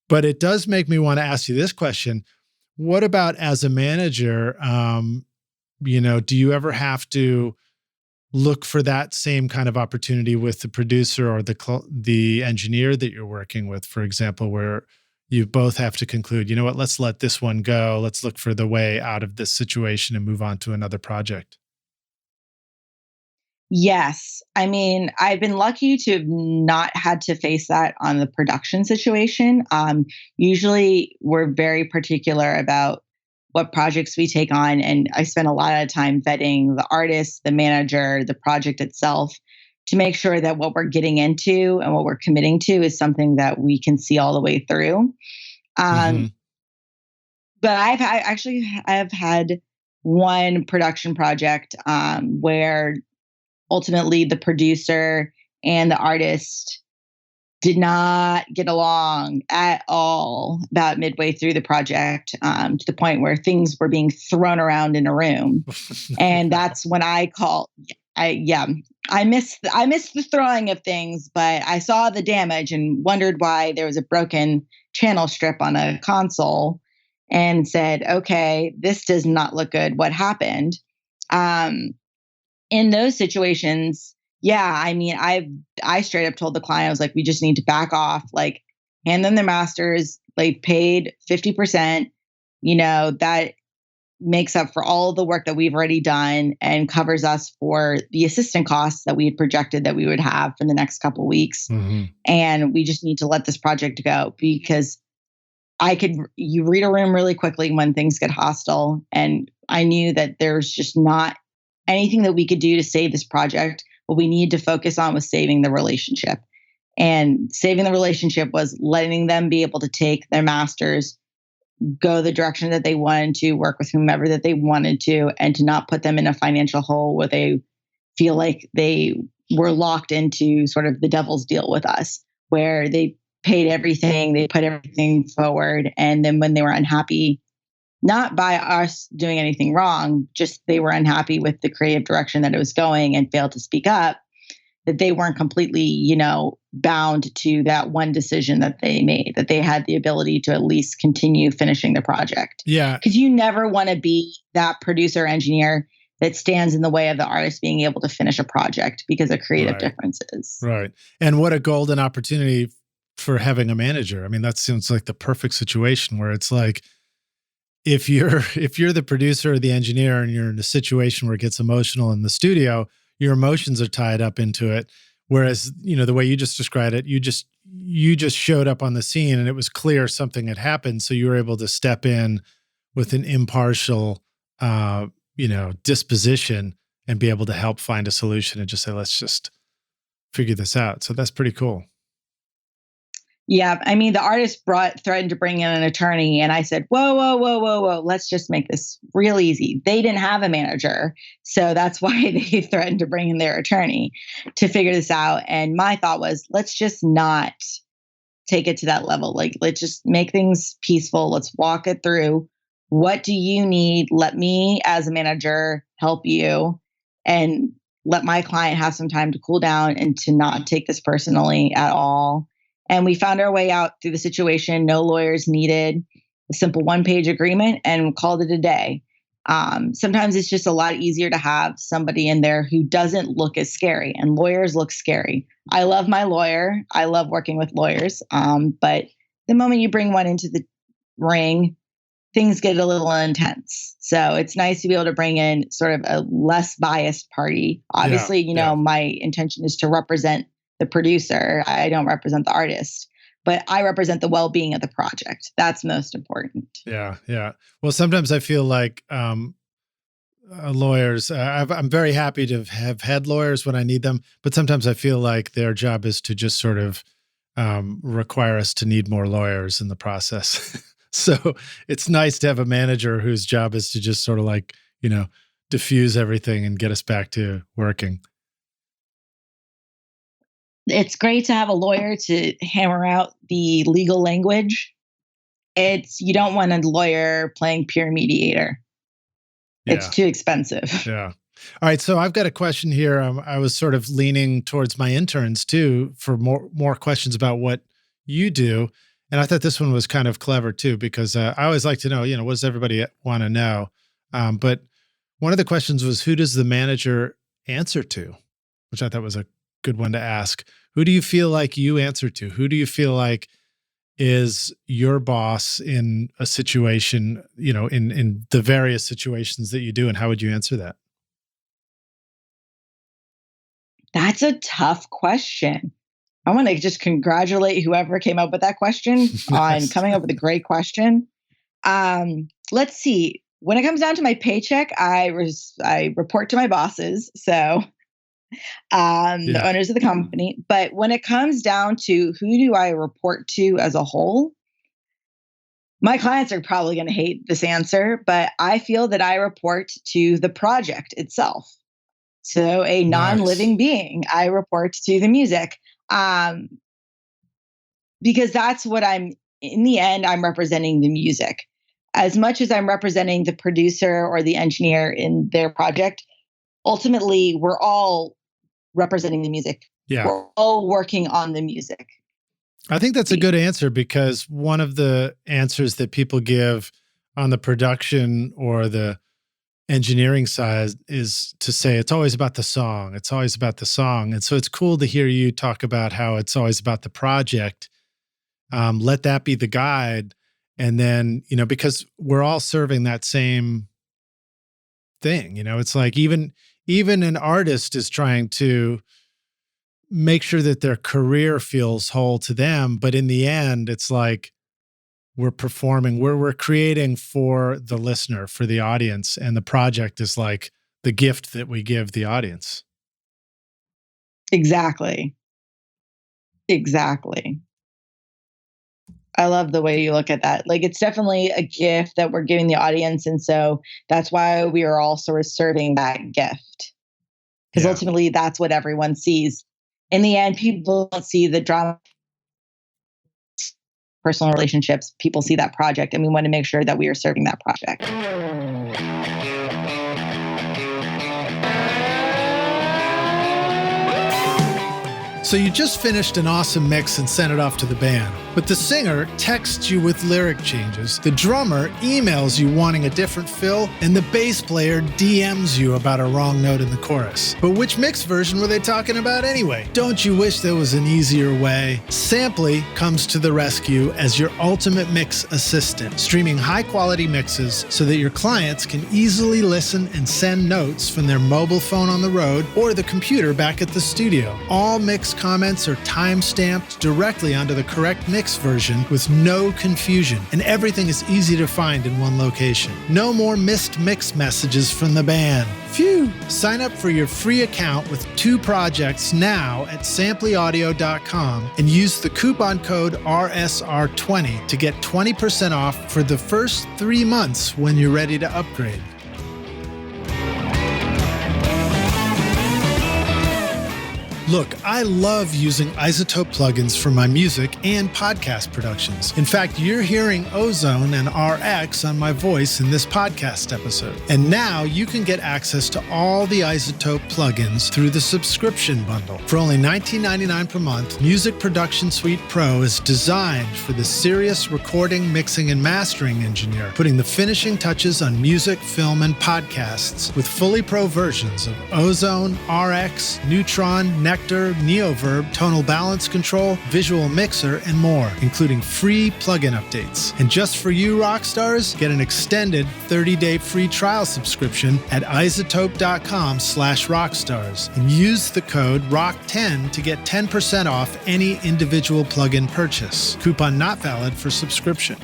But it does make me want to ask you this question. What about as a manager? Do you ever have to look for that same kind of opportunity with the producer or the engineer that you're working with, for example, where you both have to conclude, you know what, let's let this one go. Let's look for the way out of this situation and move on to another project? Yes. I mean, I've been lucky to have not had to face that on the production situation. Usually we're very particular about what projects we take on. And I spend a lot of time vetting the artist, the manager, the project itself, to make sure that what we're getting into and what we're committing to is something that we can see all the way through. Mm-hmm. But I've had one production project where ultimately the producer and the artist did not get along at all about midway through the project, to the point where things were being thrown around in a room. And that's when I missed the throwing of things, but I saw the damage and wondered why there was a broken channel strip on a console, and said, okay, this does not look good. What happened? In those situations, yeah, I mean, I straight up told the client, I was like, we just need to back off, like hand them their masters, like paid 50%, that makes up for all the work that we've already done and covers us for the assistant costs that we had projected that we would have for the next couple of weeks. Mm-hmm. And we just need to let this project go because you read a room really quickly when things get hostile. And I knew that there's just not anything that we could do to save this project. What we needed to focus on was saving the relationship. And saving the relationship was letting them be able to take their masters, go the direction that they wanted to, work with whomever that they wanted to, and to not put them in a financial hole where they feel like they were locked into sort of the devil's deal with us, where they paid everything, they put everything forward. And then when they were unhappy, not by us doing anything wrong, just they were unhappy with the creative direction that it was going and failed to speak up, that they weren't completely, bound to that one decision that they made, that they had the ability to at least continue finishing the project. Yeah. Because you never want to be that producer engineer that stands in the way of the artist being able to finish a project because of creative differences. Right. And what a golden opportunity for having a manager. I mean, that seems like the perfect situation where it's like, if you're the producer or the engineer and you're in a situation where it gets emotional in the studio, your emotions are tied up into it. Whereas, the way you just described it, you just showed up on the scene and it was clear something had happened. So you were able to step in with an impartial, disposition and be able to help find a solution and just say, let's just figure this out. So that's pretty cool. Yeah. I mean, the artist threatened to bring in an attorney, and I said, whoa. Let's just make this real easy. They didn't have a manager. So that's why they threatened to bring in their attorney to figure this out. And my thought was, let's just not take it to that level. Like, let's just make things peaceful. Let's walk it through. What do you need? Let me, as a manager, help you, and let my client have some time to cool down and to not take this personally at all. And we found our way out through the situation. No lawyers needed, a simple one-page agreement, and called it a day. Sometimes it's just a lot easier to have somebody in there who doesn't look as scary, and lawyers look scary. I love my lawyer. I love working with lawyers. But the moment you bring one into the ring, things get a little intense. So it's nice to be able to bring in sort of a less biased party. Obviously, my intention is to represent the producer. I don't represent the artist, but I represent the well-being of the project. That's most important. Yeah. Yeah. Well, sometimes I feel like lawyers, I'm very happy to have had lawyers when I need them, but sometimes I feel like their job is to just sort of require us to need more lawyers in the process. So it's nice to have a manager whose job is to just sort of like, diffuse everything and get us back to working. It's great to have a lawyer to hammer out the legal language. You don't want a lawyer playing peer mediator. Yeah. It's too expensive. Yeah. All right. So I've got a question here. I was sort of leaning towards my interns too for more questions about what you do. And I thought this one was kind of clever too, because I always like to know, what does everybody want to know? But one of the questions was, who does the manager answer to? Which I thought was a good one to ask. Who do you feel like you answer to? Who do you feel like is your boss in a situation, in the various situations that you do, and how would you answer that? That's a tough question. I want to just congratulate whoever came up with that question on coming up with a great question. Let's see. When it comes down to my paycheck, I report to my bosses. So the owners of the company. But when it comes down to who do I report to as a whole, my clients are probably going to hate this answer, but I feel that I report to the project itself. So a non-living being, I report to the music. Because that's what in the end, I'm representing the music. As much as I'm representing the producer or the engineer in their project, ultimately, we're all representing the music. Yeah. We're all working on the music. I think that's a good answer, because one of the answers that people give on the production or the engineering side is to say it's always about the song. It's always about the song. And so it's cool to hear you talk about how it's always about the project. Let that be the guide. And then, because we're all serving that same thing. It's like even an artist is trying to make sure that their career feels whole to them. But in the end, it's like we're performing, we're creating for the listener, for the audience. And the project is like the gift that we give the audience. Exactly. I love the way you look at that. Like, it's definitely a gift that we're giving the audience. And so that's why we are all sort of serving that gift. Because ultimately, that's what everyone sees. In the end, people don't see the drama, personal relationships. People see that project, and we want to make sure that we are serving that project. So you just finished an awesome mix and sent it off to the band. But the singer texts you with lyric changes, the drummer emails you wanting a different fill, and the bass player DMs you about a wrong note in the chorus. But which mix version were they talking about anyway? Don't you wish there was an easier way? Samply comes to the rescue as your ultimate mix assistant, streaming high-quality mixes so that your clients can easily listen and send notes from their mobile phone on the road or the computer back at the studio. All mix comments are time-stamped directly onto the correct mix version with no confusion, and everything is easy to find in one location. No more missed mix messages from the band. Phew! Sign up for your free account with 2 projects now at samplyaudio.com and use the coupon code RSR20 to get 20% off for the first 3 months when you're ready to upgrade. Look, I love using iZotope plugins for my music and podcast productions. In fact, you're hearing Ozone and RX on my voice in this podcast episode. And now you can get access to all the iZotope plugins through the subscription bundle. For only $19.99 per month, Music Production Suite Pro is designed for the serious recording, mixing, and mastering engineer, putting the finishing touches on music, film, and podcasts with fully pro versions of Ozone, RX, Neutron, Nectar, Neoverb, Tonal Balance Control, Visual Mixer, and more, including free plugin updates. And just for you rock stars, get an extended 30-day free trial subscription at iZotope.com/rockstars and use the code ROCK10 to get 10% off any individual plugin purchase. Coupon not valid for subscription.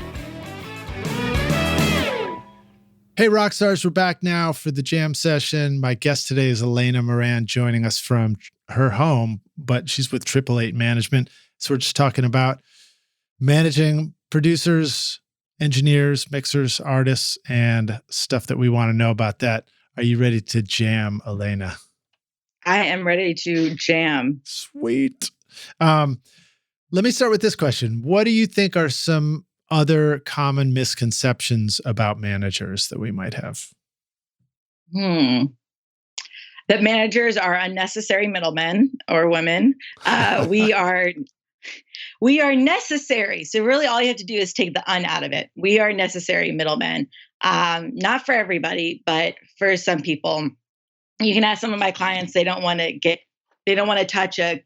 Hey, Rockstars, we're back now for the jam session. My guest today is Alena Moran, joining us from her home, but she's with 888 Management. So we're just talking about managing producers, engineers, mixers, artists, and stuff that we want to know about that. Are you ready to jam, Alena? I am ready to jam. Sweet. Let me start with this question. What do you think are some other common misconceptions about managers that we might have? That managers are unnecessary middlemen or women. We are necessary. So really all you have to do is take the un out of it. We are necessary middlemen. Not for everybody, but for some people. You can ask some of my clients, they don't want to touch a,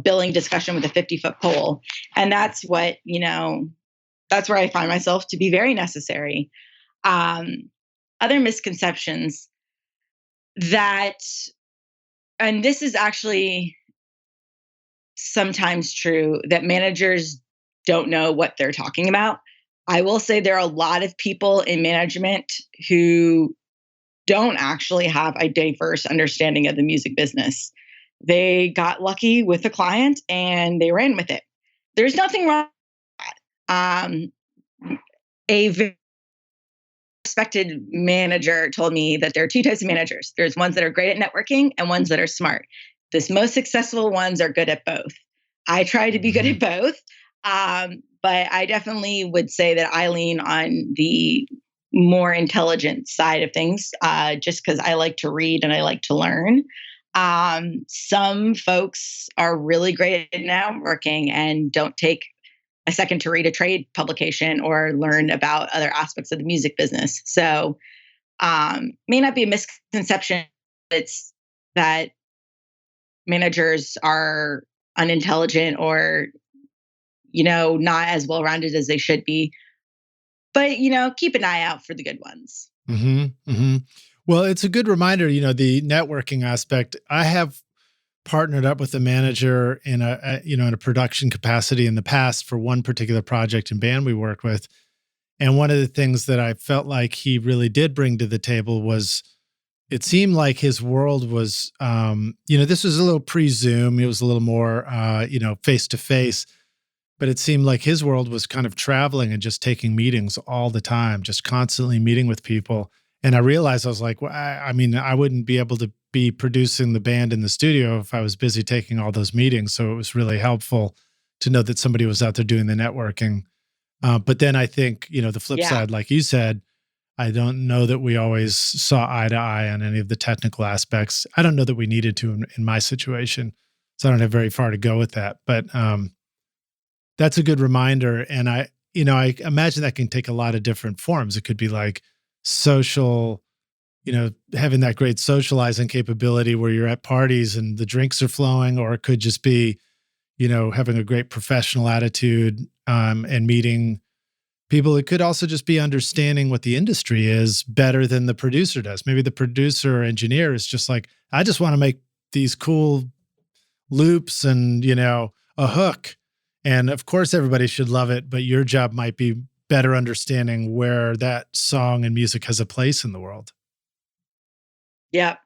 billing discussion with a 50-foot pole. And that's what, that's where I find myself to be very necessary. Other misconceptions that, and this is actually sometimes true, that managers don't know what they're talking about. I will say there are a lot of people in management who don't actually have a diverse understanding of the music business. They got lucky with a client and they ran with it. There's nothing wrong with that. A very respected manager told me that there are 2 types of managers. There's ones that are great at networking and ones that are smart. The most successful ones are good at both. I try to be good at both, but I definitely would say that I lean on the more intelligent side of things, just because I like to read and I like to learn. Some folks are really great at networking and don't take a second to read a trade publication or learn about other aspects of the music business. So may not be a misconception. It's that managers are unintelligent or, not as well-rounded as they should be. But, keep an eye out for the good ones. Well, it's a good reminder, the networking aspect. I have partnered up with a manager in in a production capacity in the past for one particular project and band we worked with. And one of the things that I felt like he really did bring to the table was it seemed like his world was, this was a little pre-Zoom. It was a little more, face to face, but it seemed like his world was kind of traveling and just taking meetings all the time, just constantly meeting with people. And I realized I was like, well, I mean, I wouldn't be able to be producing the band in the studio if I was busy taking all those meetings. So it was really helpful to know that somebody was out there doing the networking. But then I think, the flip Yeah. side, like you said, I don't know that we always saw eye to eye on any of the technical aspects. I don't know that we needed to in my situation. So I don't have very far to go with that. But that's a good reminder. And I imagine that can take a lot of different forms. It could be like social, having that great socializing capability where you're at parties and the drinks are flowing, or it could just be, having a great professional attitude and meeting people. It could also just be understanding what the industry is better than the producer does. Maybe the producer or engineer is just like, I just want to make these cool loops and, a hook. And of course, everybody should love it, but your job might be better understanding where that song and music has a place in the world. Yeah.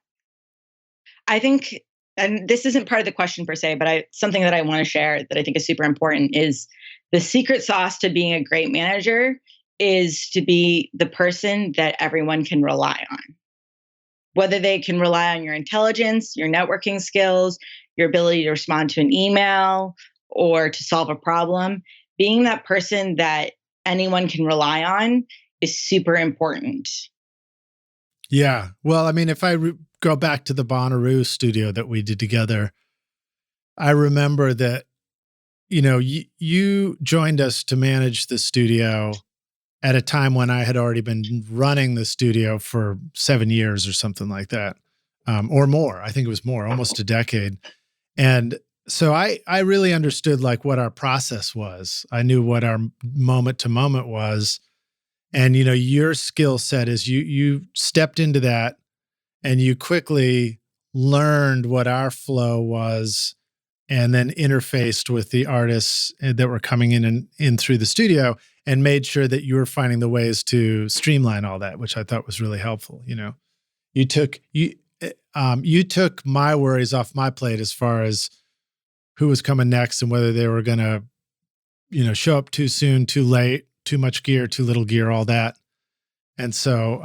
I think, and this isn't part of the question per se, but something that I want to share that I think is super important is the secret sauce to being a great manager is to be the person that everyone can rely on. Whether they can rely on your intelligence, your networking skills, your ability to respond to an email or to solve a problem, being that person that anyone can rely on is super important. Yeah. Well, I mean, if I go back to the Bonnaroo studio that we did together, I remember that, you joined us to manage the studio at a time when I had already been running the studio for 7 years or something like that, or more. I think it was more, almost a decade. And so I really understood like what our process was. I knew what our moment to moment was. And, your skill set is you stepped into that and you quickly learned what our flow was and then interfaced with the artists that were coming in and in through the studio and made sure that you were finding the ways to streamline all that, which I thought was really helpful. You took my worries off my plate as far as who was coming next and whether they were going to, show up too soon, too late, too much gear, too little gear, all that. And so,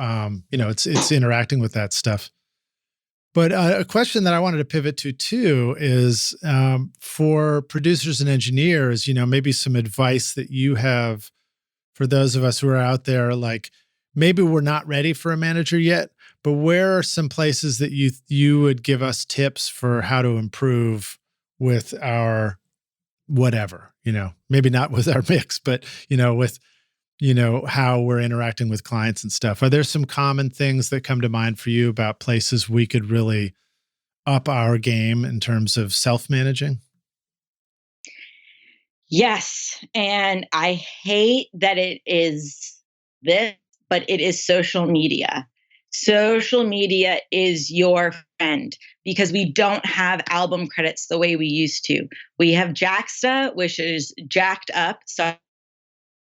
it's interacting with that stuff. But a question that I wanted to pivot to too is for producers and engineers, maybe some advice that you have for those of us who are out there, like maybe we're not ready for a manager yet, but where are some places that you would give us tips for how to improve with our whatever, maybe not with our mix, but, with how we're interacting with clients and stuff. Are there some common things that come to mind for you about places we could really up our game in terms of self-managing? Yes. And I hate that it is this, but it is social media. Social media is your friend because we don't have album credits the way we used to. We have Jaxsta, which is jacked up. Sorry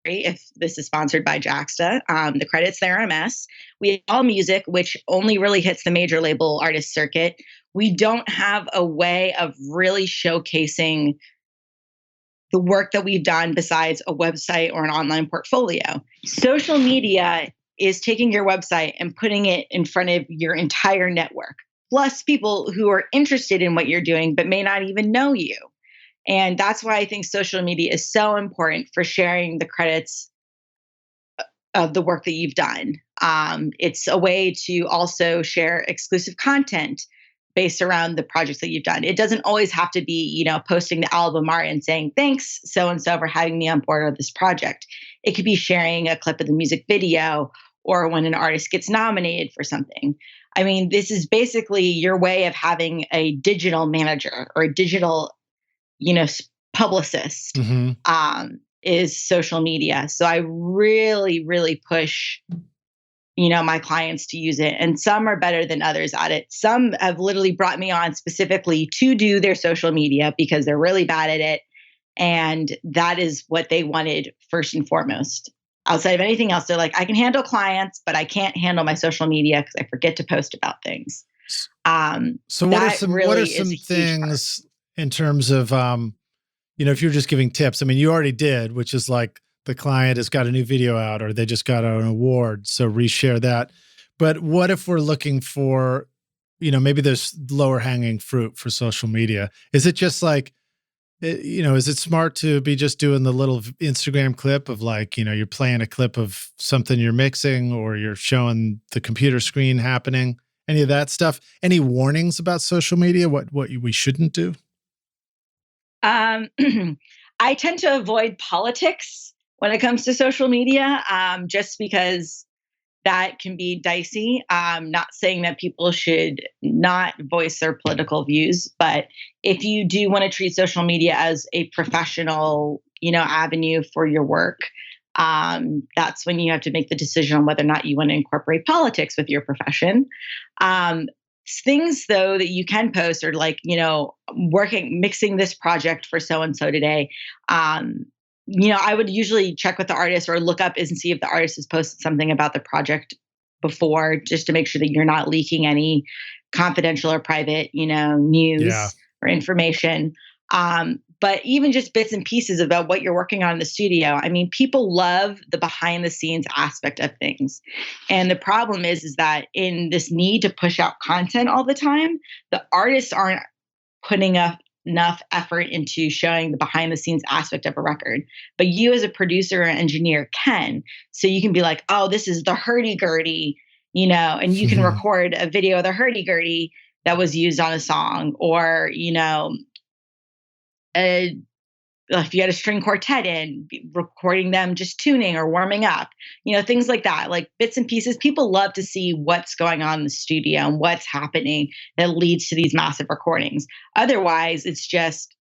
if this is sponsored by Jaxsta. The credits there are a mess. We have All Music, which only really hits the major label artist circuit. We don't have a way of really showcasing the work that we've done besides a website or an online portfolio. Social media is taking your website and putting it in front of your entire network, plus people who are interested in what you're doing but may not even know you. And that's why I think social media is so important for sharing the credits of the work that you've done. It's a way to also share exclusive content based around the projects that you've done. It doesn't always have to be, posting the album art and saying, thanks so-and-so for having me on board with this project. It could be sharing a clip of the music video or when an artist gets nominated for something. I mean, this is basically your way of having a digital manager or a digital, publicist. Mm-hmm. Is social media. So I really, really push my clients to use it. And some are better than others at it. Some have literally brought me on specifically to do their social media because they're really bad at it. And that is what they wanted first and foremost. Outside of anything else, they're like, I can handle clients, but I can't handle my social media because I forget to post about things. So what are some things in terms of, if you're just giving tips? I mean, you already did, which is like the client has got a new video out or they just got an award, so reshare that. But what if we're looking for, maybe there's lower hanging fruit for social media? Is it just like, is it smart to be just doing the little Instagram clip of like, you're playing a clip of something you're mixing or you're showing the computer screen happening, any of that stuff? Any warnings about social media, what we shouldn't do? I tend to avoid politics when it comes to social media, just because that can be dicey. I'm not saying that people should not voice their political views, but if you do want to treat social media as a professional, avenue for your work, that's when you have to make the decision on whether or not you want to incorporate politics with your profession. Things though that you can post are like, mixing this project for so and so today. I would usually check with the artist or look up and see if the artist has posted something about the project before, just to make sure that you're not leaking any confidential or private, news or information. But even just bits and pieces about what you're working on in the studio. I mean, people love the behind the scenes aspect of things. And the problem is that in this need to push out content all the time, the artists aren't putting enough effort into showing the behind the scenes aspect of a record. But you as a producer or engineer can. So you can be like, oh, this is the hurdy-gurdy, and you can record a video of the hurdy-gurdy that was used on a song, or, if you had a string quartet in, recording them just tuning or warming up, things like that, like bits and pieces. People love to see what's going on in the studio and what's happening that leads to these massive recordings. Otherwise, it's just,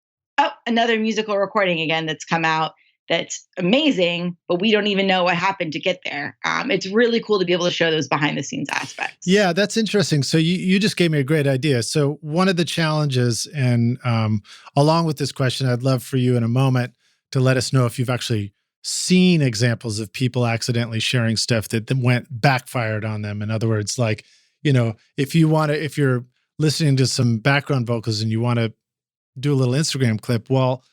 another musical recording again that's come out that's amazing, but we don't even know what happened to get there. It's really cool to be able to show those behind the scenes aspects. Yeah, that's interesting. So you just gave me a great idea. So one of the challenges, and along with this question, I'd love for you in a moment to let us know if you've actually seen examples of people accidentally sharing stuff that then backfired on them. In other words, like, if you're listening to some background vocals and you want to do a little Instagram clip, well,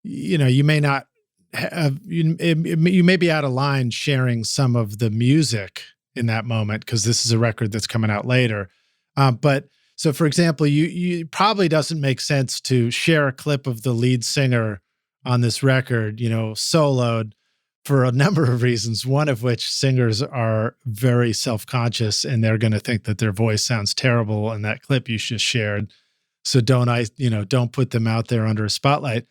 you may not you may be out of line sharing some of the music in that moment because this is a record that's coming out later. But so, for example, you probably doesn't make sense to share a clip of the lead singer on this record, soloed, for a number of reasons. One of which, singers are very self-conscious and they're going to think that their voice sounds terrible in that clip you just shared. So don't put them out there under a spotlight.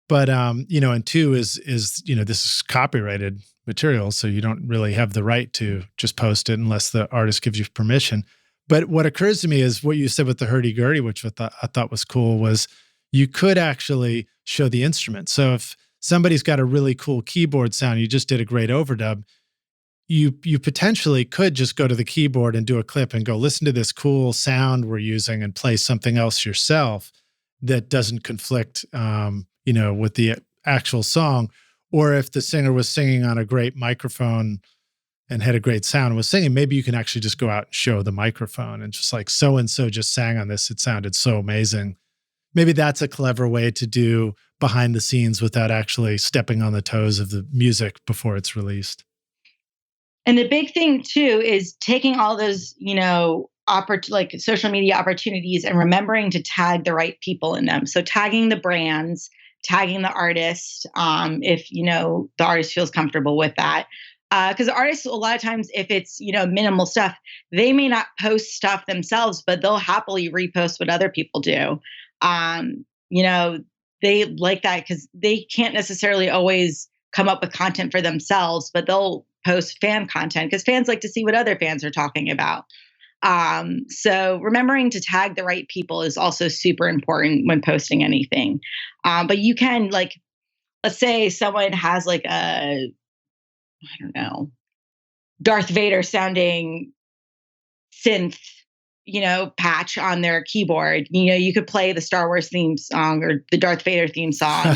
But, and two is, this is copyrighted material, so you don't really have the right to just post it unless the artist gives you permission. But what occurs to me is what you said with the hurdy-gurdy, which I thought was cool, was you could actually show the instrument. So if somebody's got a really cool keyboard sound, you just did a great overdub, you potentially could just go to the keyboard and do a clip and go, listen to this cool sound we're using, and play something else yourself that doesn't conflict, with the actual song. Or if the singer was singing on a great microphone and had a great sound and was singing, maybe you can actually just go out and show the microphone and just like, so-and-so just sang on this. It sounded so amazing. Maybe that's a clever way to do behind the scenes without actually stepping on the toes of the music before it's released. And the big thing too is taking all those, like social media opportunities and remembering to tag the right people in them. So tagging the brands, tagging the artist, if the artist feels comfortable with that. Because the artists, a lot of times, if it's minimal stuff, they may not post stuff themselves, but they'll happily repost what other people do. They like that because they can't necessarily always come up with content for themselves, but they'll post fan content because fans like to see what other fans are talking about. So remembering to tag the right people is also super important when posting anything. But you can, like, let's say someone has like Darth Vader sounding synth, patch on their keyboard. You could play the Star Wars theme song or the Darth Vader theme song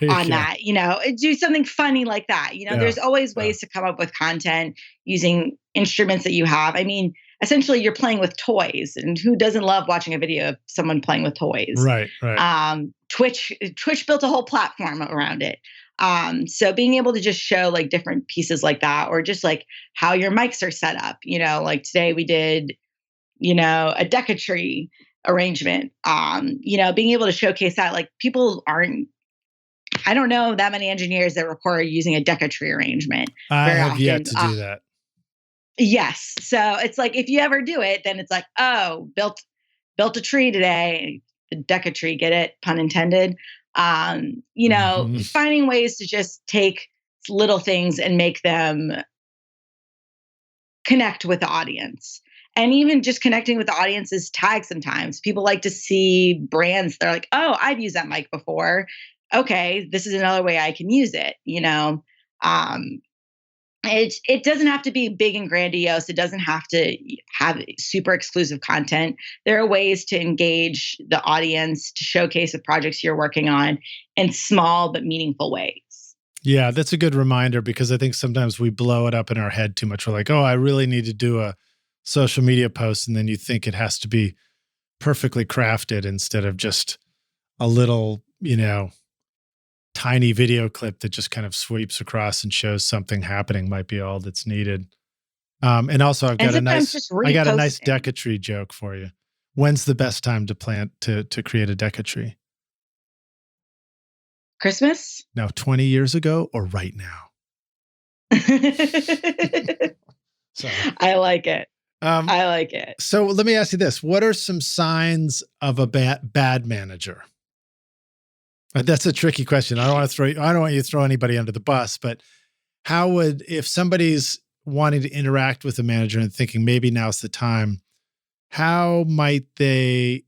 on that, do something funny like that. There's always ways to come up with content using instruments that you have. I mean, essentially you're playing with toys, and who doesn't love watching a video of someone playing with toys? Right. Twitch built a whole platform around it. So being able to just show like different pieces like that, or just like how your mics are set up, like today we did, a decatry arrangement, being able to showcase that, like I don't know that many engineers that record using a decatry arrangement. I have yet to do that. Yes. So it's like, if you ever do it, then it's like, oh, built a tree today, the decatry, get it? Pun intended. Finding ways to just take little things and make them connect with the audience. And even just connecting with the audience is tagged sometimes. People like to see brands. They're like, oh, I've used that mic before. Okay, this is another way I can use it. It doesn't have to be big and grandiose. It doesn't have to have super exclusive content. There are ways to engage the audience, to showcase the projects you're working on in small but meaningful ways. Yeah, that's a good reminder, because I think sometimes we blow it up in our head too much. We're like, oh, I really need to do a social media post. And then you think it has to be perfectly crafted instead of just a little, tiny video clip that just kind of sweeps across and shows something happening might be all that's needed. And also I got a nice decatry joke for you. When's the best time to create a decatry? Christmas? No, 20 years ago or right now? So I like it. I like it. So let me ask you this. What are some signs of a bad manager? That's a tricky question. I don't want you to throw anybody under the bus, but if somebody's wanting to interact with a manager and thinking maybe now's the time, how might they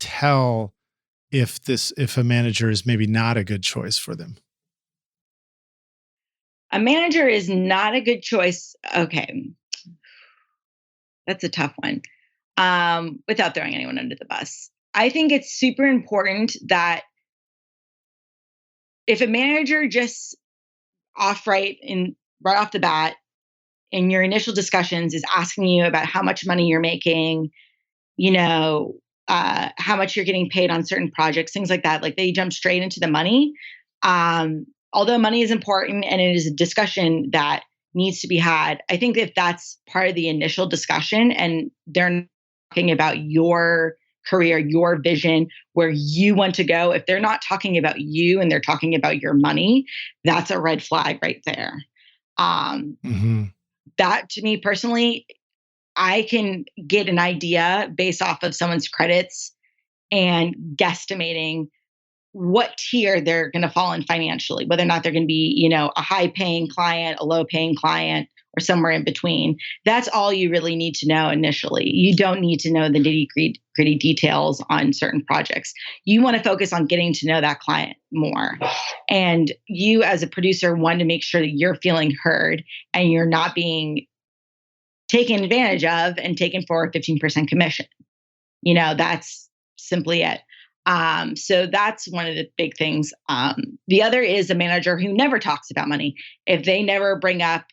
tell if a manager is maybe not a good choice for them? A manager is not a good choice. Okay. That's a tough one. Without throwing anyone under the bus. I think it's super important that if a manager just right off the bat in your initial discussions is asking you about how much money you're making, how much you're getting paid on certain projects, things like that, like they jump straight into the money. Although money is important and it is a discussion that needs to be had, I think if that's part of the initial discussion and they're talking about your career, your vision, where you want to go, if they're not talking about you and they're talking about your money, that's a red flag right there. That, to me personally, I can get an idea based off of someone's credits and guesstimating what tier they're going to fall in financially, whether or not they're going to be, a high paying client, a low paying client, or somewhere in between. That's all you really need to know initially. You don't need to know the nitty gritty details on certain projects. You want to focus on getting to know that client more. And you as a producer want to make sure that you're feeling heard and you're not being taken advantage of and taken for a 15% commission. That's simply it. So that's one of the big things. The other is a manager who never talks about money. If they never bring up,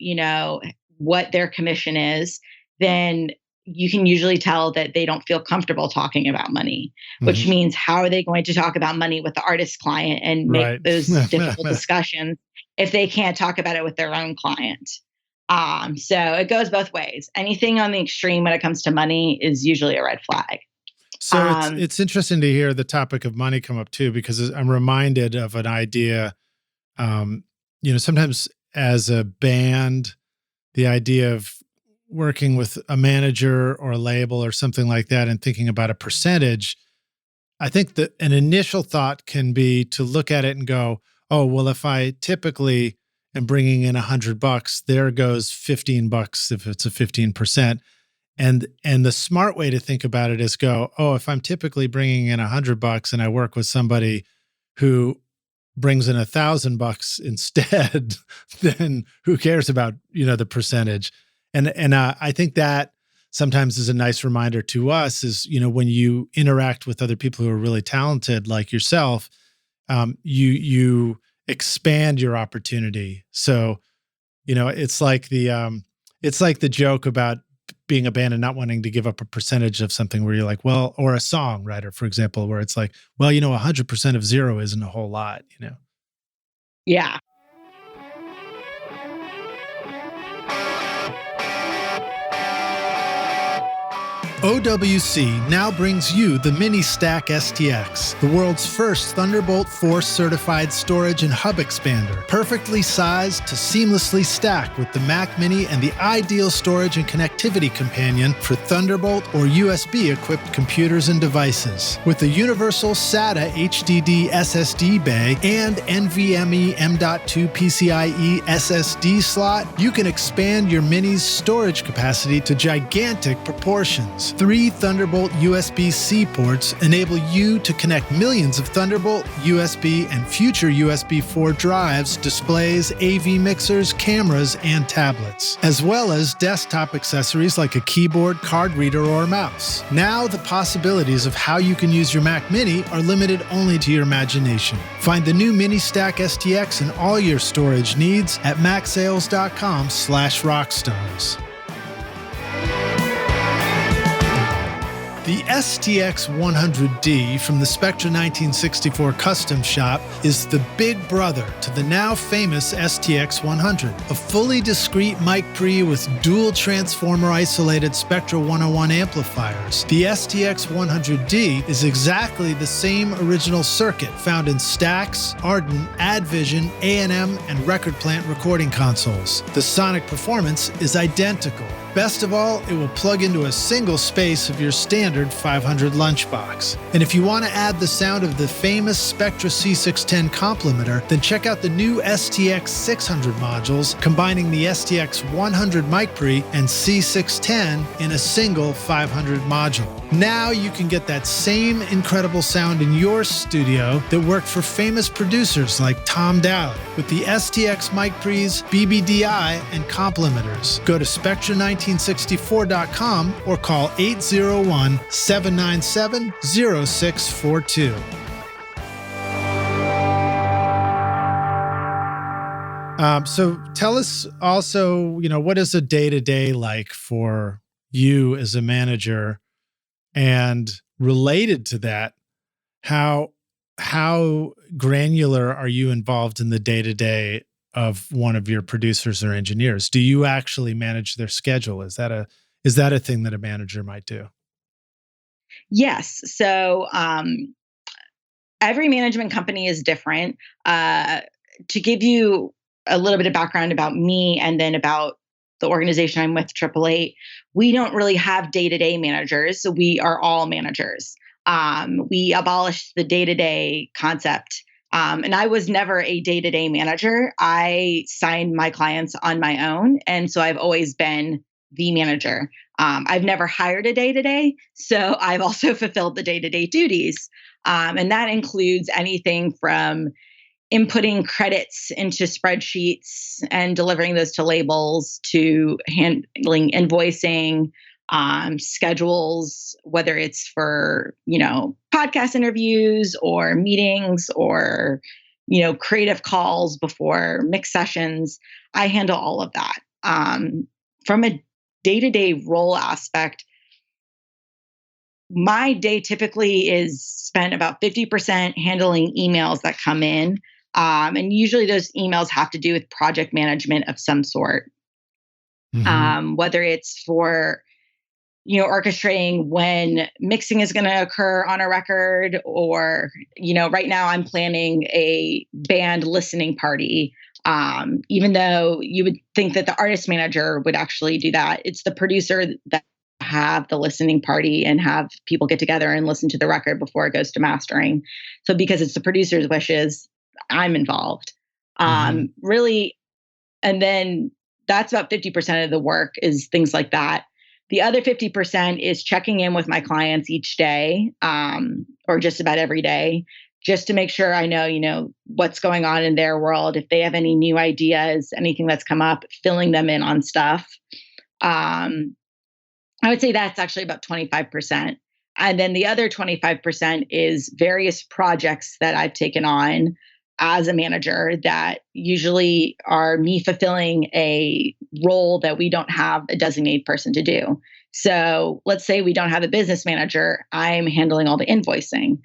what their commission is, then you can usually tell that they don't feel comfortable talking about money, which means how are they going to talk about money with the artist client and make those difficult discussions if they can't talk about it with their own client? So it goes both ways. Anything on the extreme when it comes to money is usually a red flag. So it's interesting to hear the topic of money come up too, because I'm reminded of an idea, sometimes as a band, the idea of working with a manager or a label or something like that and thinking about a percentage, I think that an initial thought can be to look at it and go, oh, well, if I typically am bringing in $100, there goes $15 if it's a 15%. And the smart way to think about it is go, oh, if I'm typically bringing in $100 and I work with somebody who brings in $1,000 instead, then who cares about, the percentage? And I think that sometimes is a nice reminder to us is, when you interact with other people who are really talented like yourself, you expand your opportunity. So, it's like the joke about being a band and not wanting to give up a percentage of something where you're like, well, or a songwriter, for example, where it's like, well, 100% of zero isn't a whole lot, Yeah. OWC now brings you the Mini Stack STX, the world's first Thunderbolt Force certified storage and hub expander, perfectly sized to seamlessly stack with the Mac Mini and the ideal storage and connectivity companion for Thunderbolt or USB equipped computers and devices. With a universal SATA HDD SSD bay and NVMe M.2 PCIe SSD slot, you can expand your Mini's storage capacity to gigantic proportions. 3 Thunderbolt USB-C ports enable you to connect millions of Thunderbolt, USB, and future USB 4 drives, displays, AV mixers, cameras, and tablets, as well as desktop accessories like a keyboard, card reader, or mouse. Now, the possibilities of how you can use your Mac Mini are limited only to your imagination. Find the new Mini Stack STX and all your storage needs at macsales.com/rockstars. The STX 100D from the Spectra 1964 Custom Shop is the big brother to the now famous STX 100, a fully discrete mic pre with dual transformer isolated Spectra 101 amplifiers. The STX 100D is exactly the same original circuit found in Stax, Ardent, AdVision, A&M, and Record Plant recording consoles. The sonic performance is identical. Best of all, it will plug into a single space of your standard 500 lunchbox. And if you want to add the sound of the famous Spectra C610 complementer, then check out the new STX 600 modules, combining the STX 100 mic pre and C610 in a single 500 module. Now you can get that same incredible sound in your studio that worked for famous producers like Tom Dowd with the STX mic pre's, BBDI, and complementers. Go to Spectra1964.com or call 801-797-0642. So tell us also, what is a day-to-day like for you as a manager? And related to that, how granular are you involved in the day-to-day of one of your producers or engineers? Do you actually manage their schedule? Is that a thing that a manager might do? Yes. So every management company is different. To give you a little bit of background about me and then about the organization I'm with, 888, we don't really have day-to-day managers. So we are all managers. We abolished the day-to-day concept. And I was never a day-to-day manager. I signed my clients on my own. And so I've always been the manager. I've never hired a day-to-day. So I've also fulfilled the day-to-day duties. And that includes anything from inputting credits into spreadsheets and delivering those to labels, to handling invoicing, schedules, whether it's for, podcast interviews or meetings or, creative calls before mix sessions. I handle all of that. From a day-to-day role aspect, my day typically is spent about 50% handling emails that come in. And usually those emails have to do with project management of some sort. Mm-hmm. Whether it's for, orchestrating when mixing is going to occur on a record, or, right now I'm planning a band listening party. Even though you would think that the artist manager would actually do that, it's the producer that have the listening party and have people get together and listen to the record before it goes to mastering. So because it's the producer's wishes, I'm involved. Really. And then that's about 50% of the work is things like that. The other 50% is checking in with my clients each day, or just about every day, just to make sure I know, what's going on in their world. If they have any new ideas, anything that's come up, filling them in on stuff. I would say that's actually about 25%. And then the other 25% is various projects that I've taken on as a manager that usually are me fulfilling a role that we don't have a designated person to do. So let's say we don't have a business manager, I'm handling all the invoicing.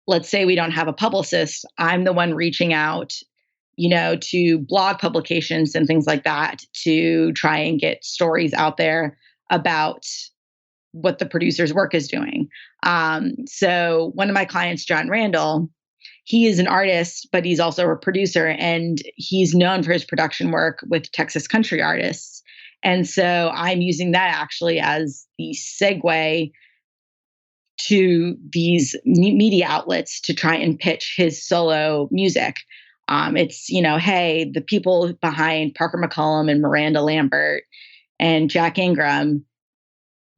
Let's say we don't have a publicist, I'm the one reaching out, to blog publications and things like that to try and get stories out there about what the producer's work is doing. So one of my clients, Jon Randall, he is an artist, but he's also a producer, and he's known for his production work with Texas country artists. And so I'm using that actually as the segue to these media outlets to try and pitch his solo music. It's, hey, the people behind Parker McCollum and Miranda Lambert and Jack Ingram,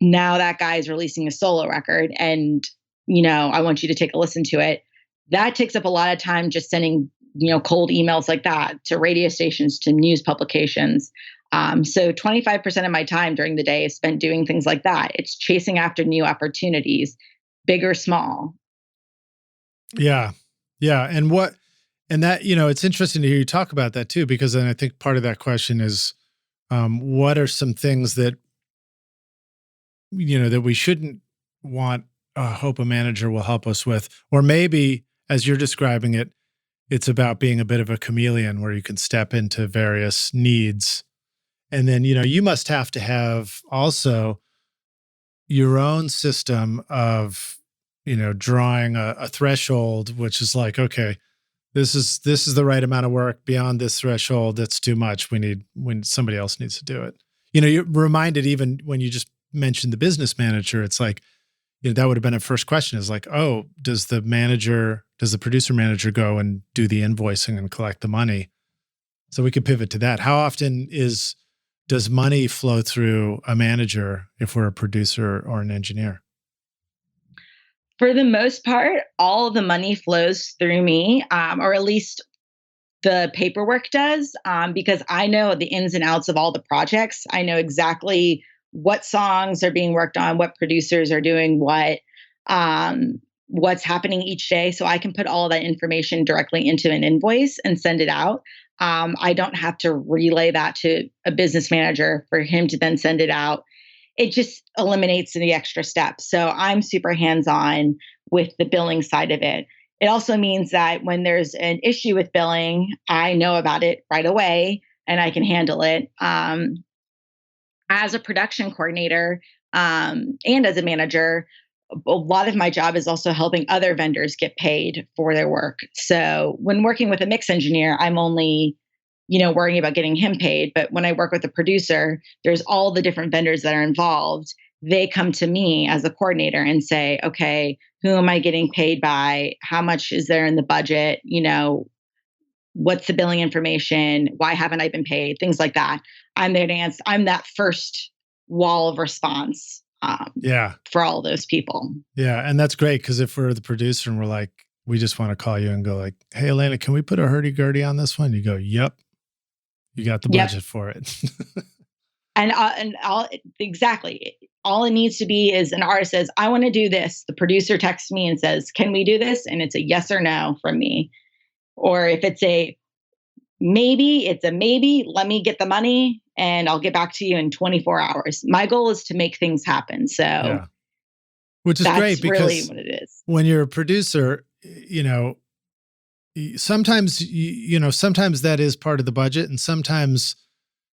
now that guy is releasing a solo record, and, I want you to take a listen to it. That takes up a lot of time just sending, cold emails like that to radio stations, to news publications. So 25% of my time during the day is spent doing things like that. It's chasing after new opportunities, big or small. Yeah. Yeah. And that, it's interesting to hear you talk about that too, because then I think part of that question is, what are some things that, that we shouldn't hope a manager will help us with? Or maybe, as you're describing it, it's about being a bit of a chameleon where you can step into various needs. And then, you must have to have also your own system of, drawing a threshold, which is like, okay, this is the right amount of work. Beyond this threshold, that's too much. When somebody else needs to do it. You're reminded, even when you just mentioned the business manager, it's like, that would have been a first question, is like, oh, does the producer manager go and do the invoicing and collect the money? So we could pivot to that. How often does money flow through a manager if we're a producer or an engineer? For the most part, all of the money flows through me, or at least the paperwork does, because I know the ins and outs of all the projects. I know exactly what songs are being worked on, what producers are doing what's happening each day. So I can put all of that information directly into an invoice and send it out. I don't have to relay that to a business manager for him to then send it out. It just eliminates the extra steps. So I'm super hands-on with the billing side of it. It also means that when there's an issue with billing, I know about it right away and I can handle it. As a production coordinator and as a manager, a lot of my job is also helping other vendors get paid for their work. So when working with a mix engineer, I'm only, worrying about getting him paid. But when I work with a producer, there's all the different vendors that are involved. They come to me as a coordinator and say, okay, who am I getting paid by? How much is there in the budget? What's the billing information? Why haven't I been paid? Things like that. I'm there to answer. I'm that first wall of response. For all those people. Yeah. And that's great, because if we're the producer and we're like, we just want to call you and go like, hey, Alena, can we put a hurdy-gurdy on this one? You go, yep. You got the budget for it. Exactly. All it needs to be is an artist says, I want to do this. The producer texts me and says, can we do this? And it's a yes or no from me. Or if it's a maybe, it's a maybe, let me get the money and I'll get back to you in 24 hours. My goal is to make things happen. So which is that's great, because really what it is. When you're a producer, sometimes, sometimes that is part of the budget. And sometimes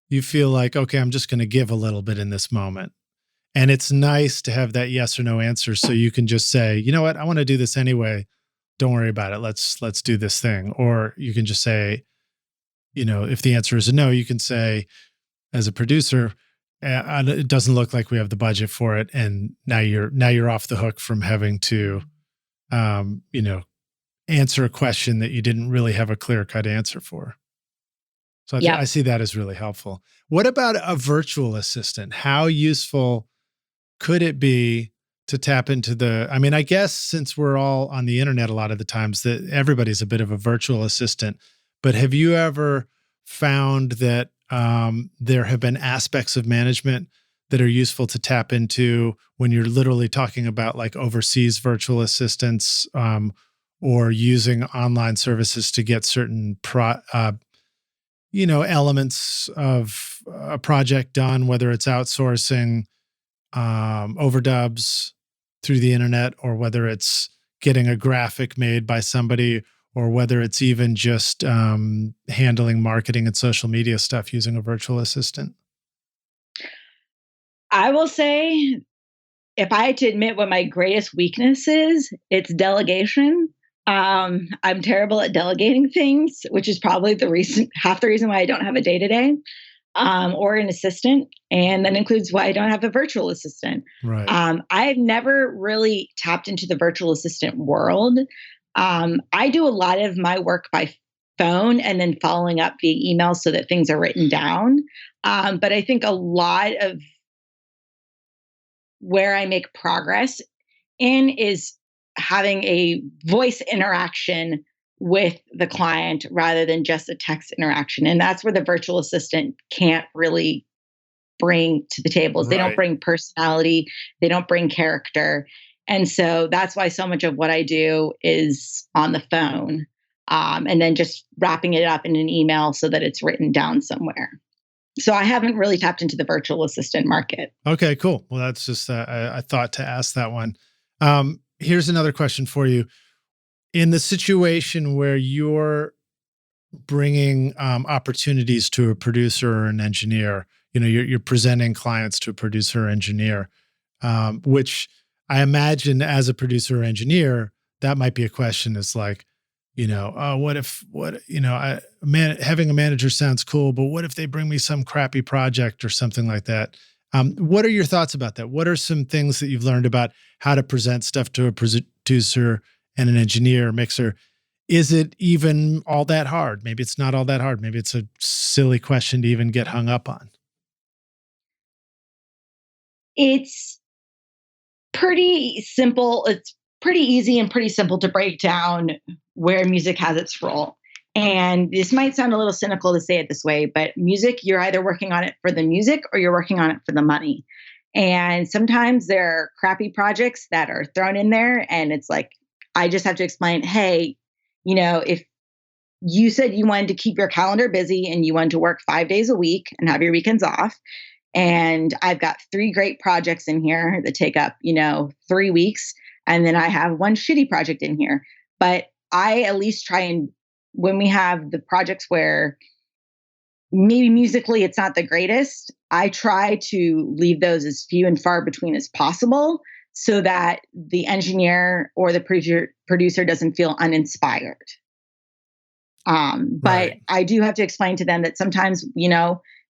you feel like, okay, I'm just going to give a little bit in this moment. And it's nice to have that yes or no answer. So you can just say, you know what, I want to do this anyway. Don't worry about it. Let's do this thing. Or you can just say, if the answer is a no, you can say, as a producer, it doesn't look like we have the budget for it. And now you're off the hook from having to, answer a question that you didn't really have a clear-cut answer for. So I see that as really helpful. What about a virtual assistant? How useful could it be to tap into I guess since we're all on the internet a lot of the times, that everybody's a bit of a virtual assistant, but have you ever found that there have been aspects of management that are useful to tap into when you're literally talking about like overseas virtual assistants, or using online services to get certain elements of a project done, whether it's outsourcing overdubs through the internet, or whether it's getting a graphic made by somebody, or whether it's even just handling marketing and social media stuff using a virtual assistant? I will say, if I had to admit what my greatest weakness is, it's delegation. I'm terrible at delegating things, which is probably half the reason why I don't have a day-to-day, or an assistant. And that includes why I don't have a virtual assistant. Right. I've never really tapped into the virtual assistant world. I do a lot of my work by phone and then following up via email so that things are written down. But I think a lot of where I make progress in is having a voice interaction with the client rather than just a text interaction. And that's where the virtual assistant can't really bring to the table. They don't Right. bring personality, they don't bring character. And so that's why so much of what I do is on the phone, and then just wrapping it up in an email so that it's written down somewhere. So I haven't really tapped into the virtual assistant market. Okay, cool. Well, that's just, I thought to ask that one. Here's another question for you. In the situation where you're bringing opportunities to a producer or an engineer, you're presenting clients to a producer or engineer, which I imagine as a producer or engineer, that might be a question. Is like, having a manager sounds cool, but what if they bring me some crappy project or something like that? What are your thoughts about that? What are some things that you've learned about how to present stuff to a producer and an engineer or mixer? Is it even all that hard? Maybe it's not all that hard. Maybe it's a silly question to even get hung up on. It's pretty simple. It's pretty easy and pretty simple to break down where music has its role. And this might sound a little cynical to say it this way, but music, you're either working on it for the music or you're working on it for the money. And sometimes there are crappy projects that are thrown in there. And it's like, I just have to explain, hey, if you said you wanted to keep your calendar busy and you wanted to work 5 days a week and have your weekends off, and I've got 3 great projects in here that take up, 3 weeks. And then I have one shitty project in here. But I at least try, and when we have the projects where maybe musically it's not the greatest, I try to leave those as few and far between as possible so that the engineer or the producer doesn't feel uninspired. But Right. I do have to explain to them that sometimes,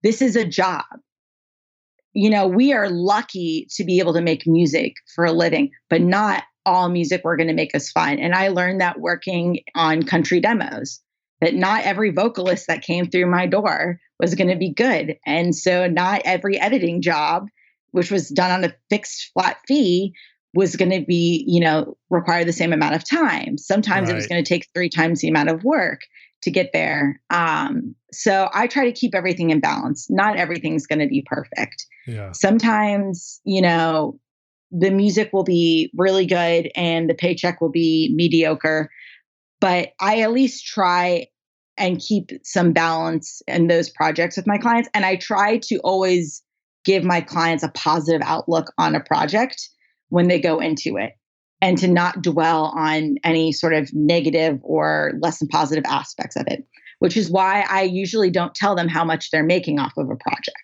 this is a job. We are lucky to be able to make music for a living, but not all music we're going to make us fun. And I learned that working on country demos, that not every vocalist that came through my door was going to be good. And so not every editing job, which was done on a fixed flat fee, was going to be, require the same amount of time. Sometimes it was Right. going to take 3 times the amount of work to get there. So I try to keep everything in balance. Not everything's going to be perfect. Yeah. Sometimes, the music will be really good and the paycheck will be mediocre, but I at least try and keep some balance in those projects with my clients. And I try to always give my clients a positive outlook on a project when they go into it, and to not dwell on any sort of negative or less than positive aspects of it, which is why I usually don't tell them how much they're making off of a project.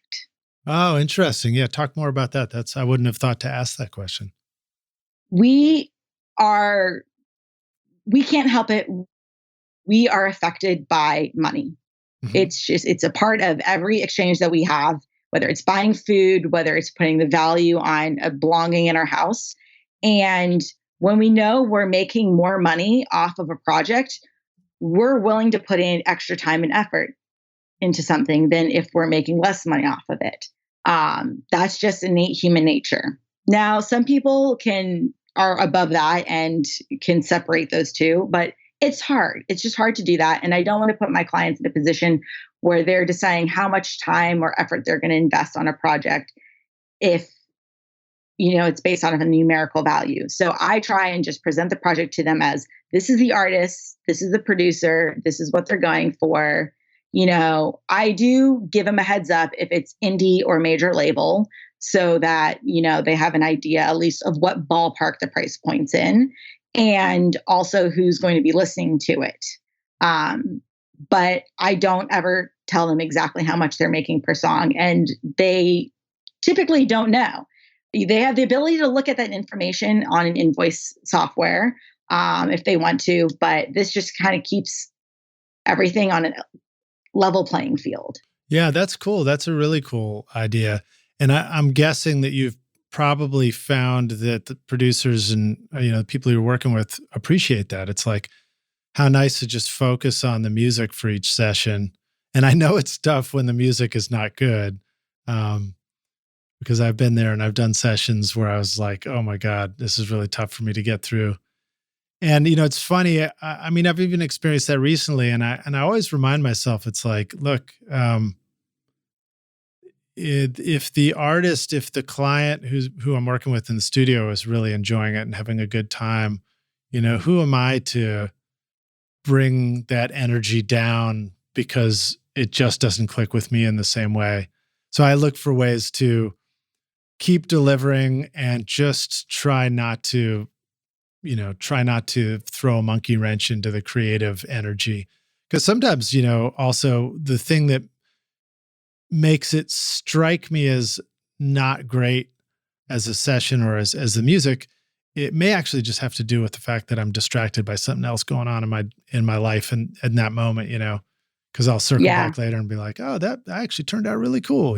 Oh, interesting. Yeah. Talk more about that. I wouldn't have thought to ask that question. We can't help it. We are affected by money. Mhm. It's a part of every exchange that we have, whether it's buying food, whether it's putting the value on a belonging in our house. And when we know we're making more money off of a project, we're willing to put in extra time and effort into something than if we're making less money off of it. That's just innate human nature. Now, some people are above that and can separate those two, but it's hard. It's just hard to do that. And I don't want to put my clients in a position where they're deciding how much time or effort they're going to invest on a project if it's based on a numerical value. So I try and just present the project to them as, this is the artist, this is the producer, this is what they're going for. I do give them a heads up if it's indie or major label, so that, they have an idea at least of what ballpark the price point's in, and also who's going to be listening to it. But I don't ever tell them exactly how much they're making per song, and they typically don't know. They have the ability to look at that information on an invoice software if they want to, but this just kind of keeps everything on a level playing field. Yeah, that's cool. That's a really cool idea. And I'm guessing that you've probably found that the producers and people you're working with appreciate that. It's like, how nice to just focus on the music for each session. And I know it's tough when the music is not good, because I've been there and I've done sessions where I was like, oh my God, this is really tough for me to get through. And, it's funny. I mean, I've even experienced that recently. And I always remind myself, it's like, look, if the client who I'm working with in the studio is really enjoying it and having a good time, who am I to bring that energy down because it just doesn't click with me in the same way? So I look for ways to keep delivering and just try not to throw a monkey wrench into the creative energy. Because sometimes, also the thing that makes it strike me as not great as a session or as the music, it may actually just have to do with the fact that I'm distracted by something else going on in my life and in that moment, because I'll circle back later and be like, oh, that actually turned out really cool,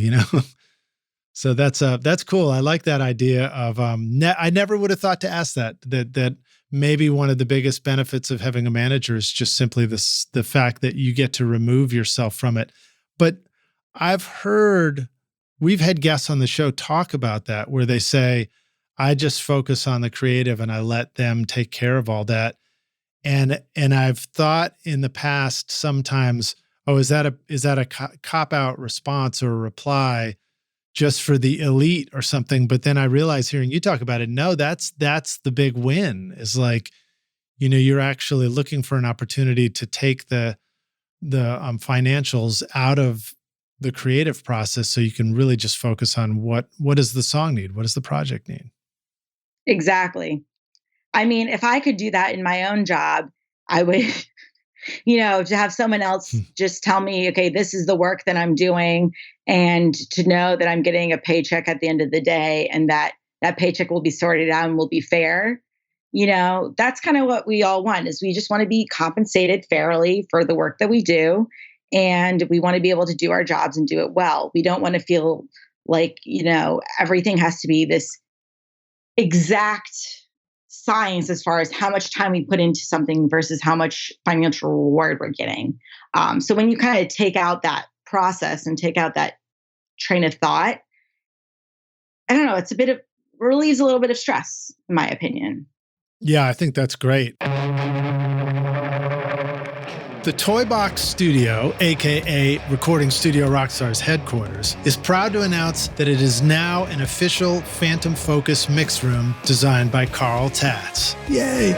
So that's cool. I like that idea of, I never would have thought to ask that maybe one of the biggest benefits of having a manager is just simply the fact that you get to remove yourself from it. But we've had guests on the show talk about that, where they say, I just focus on the creative and I let them take care of all that. And I've thought in the past sometimes, oh, is that a cop-out response or a reply just for the elite or something? But then I realize, hearing you talk about it, no, that's the big win, is like, you're actually looking for an opportunity to take the financials out of the creative process, so you can really just focus on what does the song need? What does the project need? Exactly. I mean, if I could do that in my own job, I would, to have someone else just tell me, okay, this is the work that I'm doing, and to know that I'm getting a paycheck at the end of the day, and that paycheck will be sorted out and will be fair. That's kind of what we all want, is we just want to be compensated fairly for the work that we do. And we want to be able to do our jobs and do it well. We don't want to feel like, everything has to be this exact science as far as how much time we put into something versus how much financial reward we're getting. So when you kind of take out that process and take out that train of thought, I don't know, relieves a little bit of stress, in my opinion. Yeah, I think that's great. The Toy Box Studio, aka Recording Studio Rockstar's headquarters, is proud to announce that it is now an official Phantom Focus mix room designed by Carl Tatz. Yay!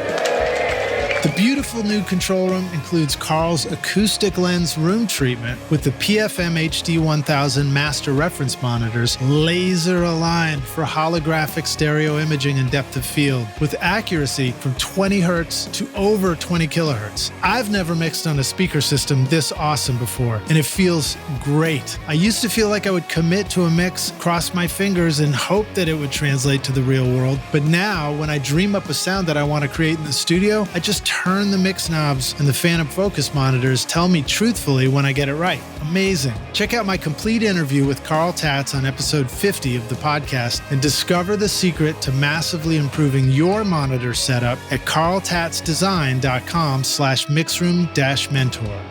The beautiful new control room includes Carl's acoustic lens room treatment with the PFM HD 1000 master reference monitors laser aligned for holographic stereo imaging and depth of field, with accuracy from 20 hertz to over 20 kilohertz. I've never mixed on a speaker system this awesome before, and it feels great. I used to feel like I would commit to a mix, cross my fingers, and hope that it would translate to the real world. But now, when I dream up a sound that I want to create in the studio, I just turn the mix knobs, and the Phantom Focus monitors tell me truthfully when I get it right. Amazing. Check out my complete interview with Carl Tatz on episode 50 of the podcast and discover the secret to massively improving your monitor setup at carltatz.com/mixroom-mentor.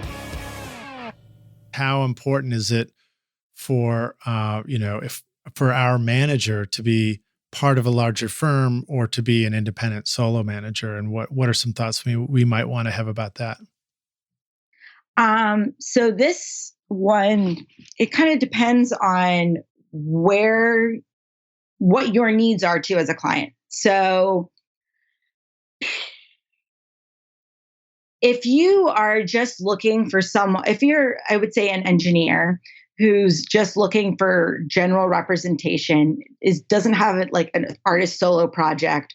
How important is it for, for our manager to be part of a larger firm or to be an independent solo manager? And what are some thoughts we might want to have about that? So this one, it kind of depends on what your needs are too as a client. So if you are just looking for if you're, I would say, an engineer who's just looking for general representation, doesn't have it like an artist solo project,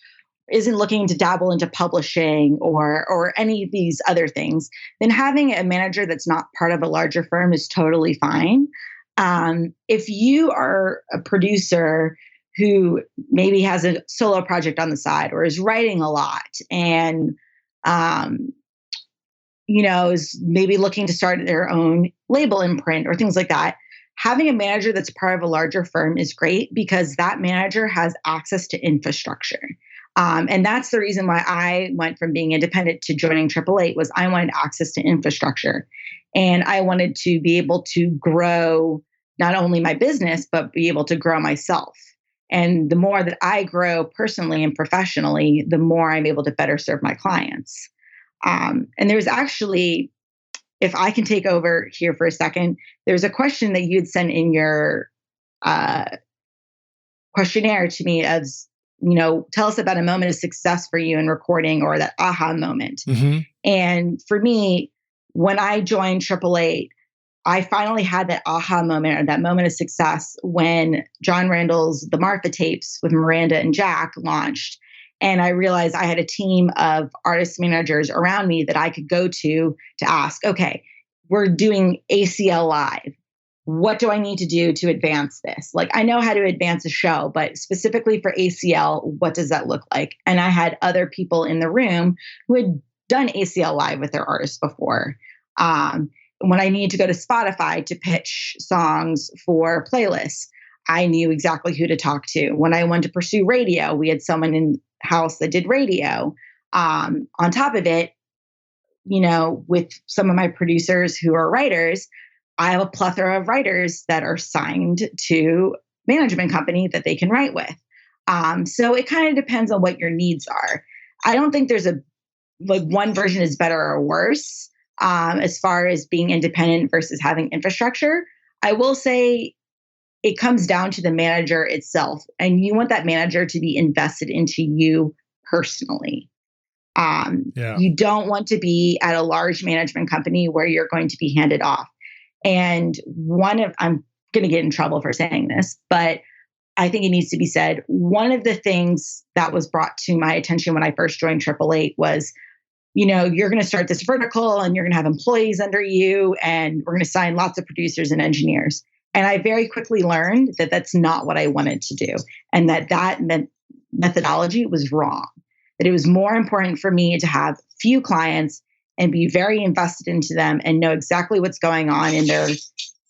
isn't looking to dabble into publishing or any of these other things, then having a manager that's not part of a larger firm is totally fine. If you are a producer who maybe has a solo project on the side or is writing a lot and is maybe looking to start their own label imprint or things like that, having a manager that's part of a larger firm is great because that manager has access to infrastructure. And that's the reason why I went from being independent to joining 888 was I wanted access to infrastructure. And I wanted to be able to grow not only my business, but be able to grow myself. And the more that I grow personally and professionally, the more I'm able to better serve my clients. And there's actually, if I can take over here for a second, there's a question that you'd sent in your questionnaire to me as, tell us about a moment of success for you in recording or that aha moment. Mm-hmm. And for me, when I joined 888, I finally had that aha moment or that moment of success when Jon Randall's The Martha tapes with Miranda and Jack launched. And I realized I had a team of artist managers around me that I could go to ask, okay, we're doing ACL Live. What do I need to do to advance this? Like, I know how to advance a show, but specifically for ACL, what does that look like? And I had other people in the room who had done ACL Live with their artists before. When I needed to go to Spotify to pitch songs for playlists, I knew exactly who to talk to. When I wanted to pursue radio, we had someone in house that did radio. On top of it, with some of my producers who are writers, I have a plethora of writers that are signed to management company that they can write with. So it kind of depends on what your needs are. I don't think there's one version is better or worse as far as being independent versus having infrastructure. I will say it comes down to the manager itself, and you want that manager to be invested into you personally. You don't want to be at a large management company where you're going to be handed off. And I'm going to get in trouble for saying this, but I think it needs to be said. One of the things that was brought to my attention when I first joined 888 was, you're going to start this vertical and you're going to have employees under you and we're going to sign lots of producers and engineers. And I very quickly learned that that's not what I wanted to do. And that methodology was wrong, that it was more important for me to have few clients and be very invested into them and know exactly what's going on in their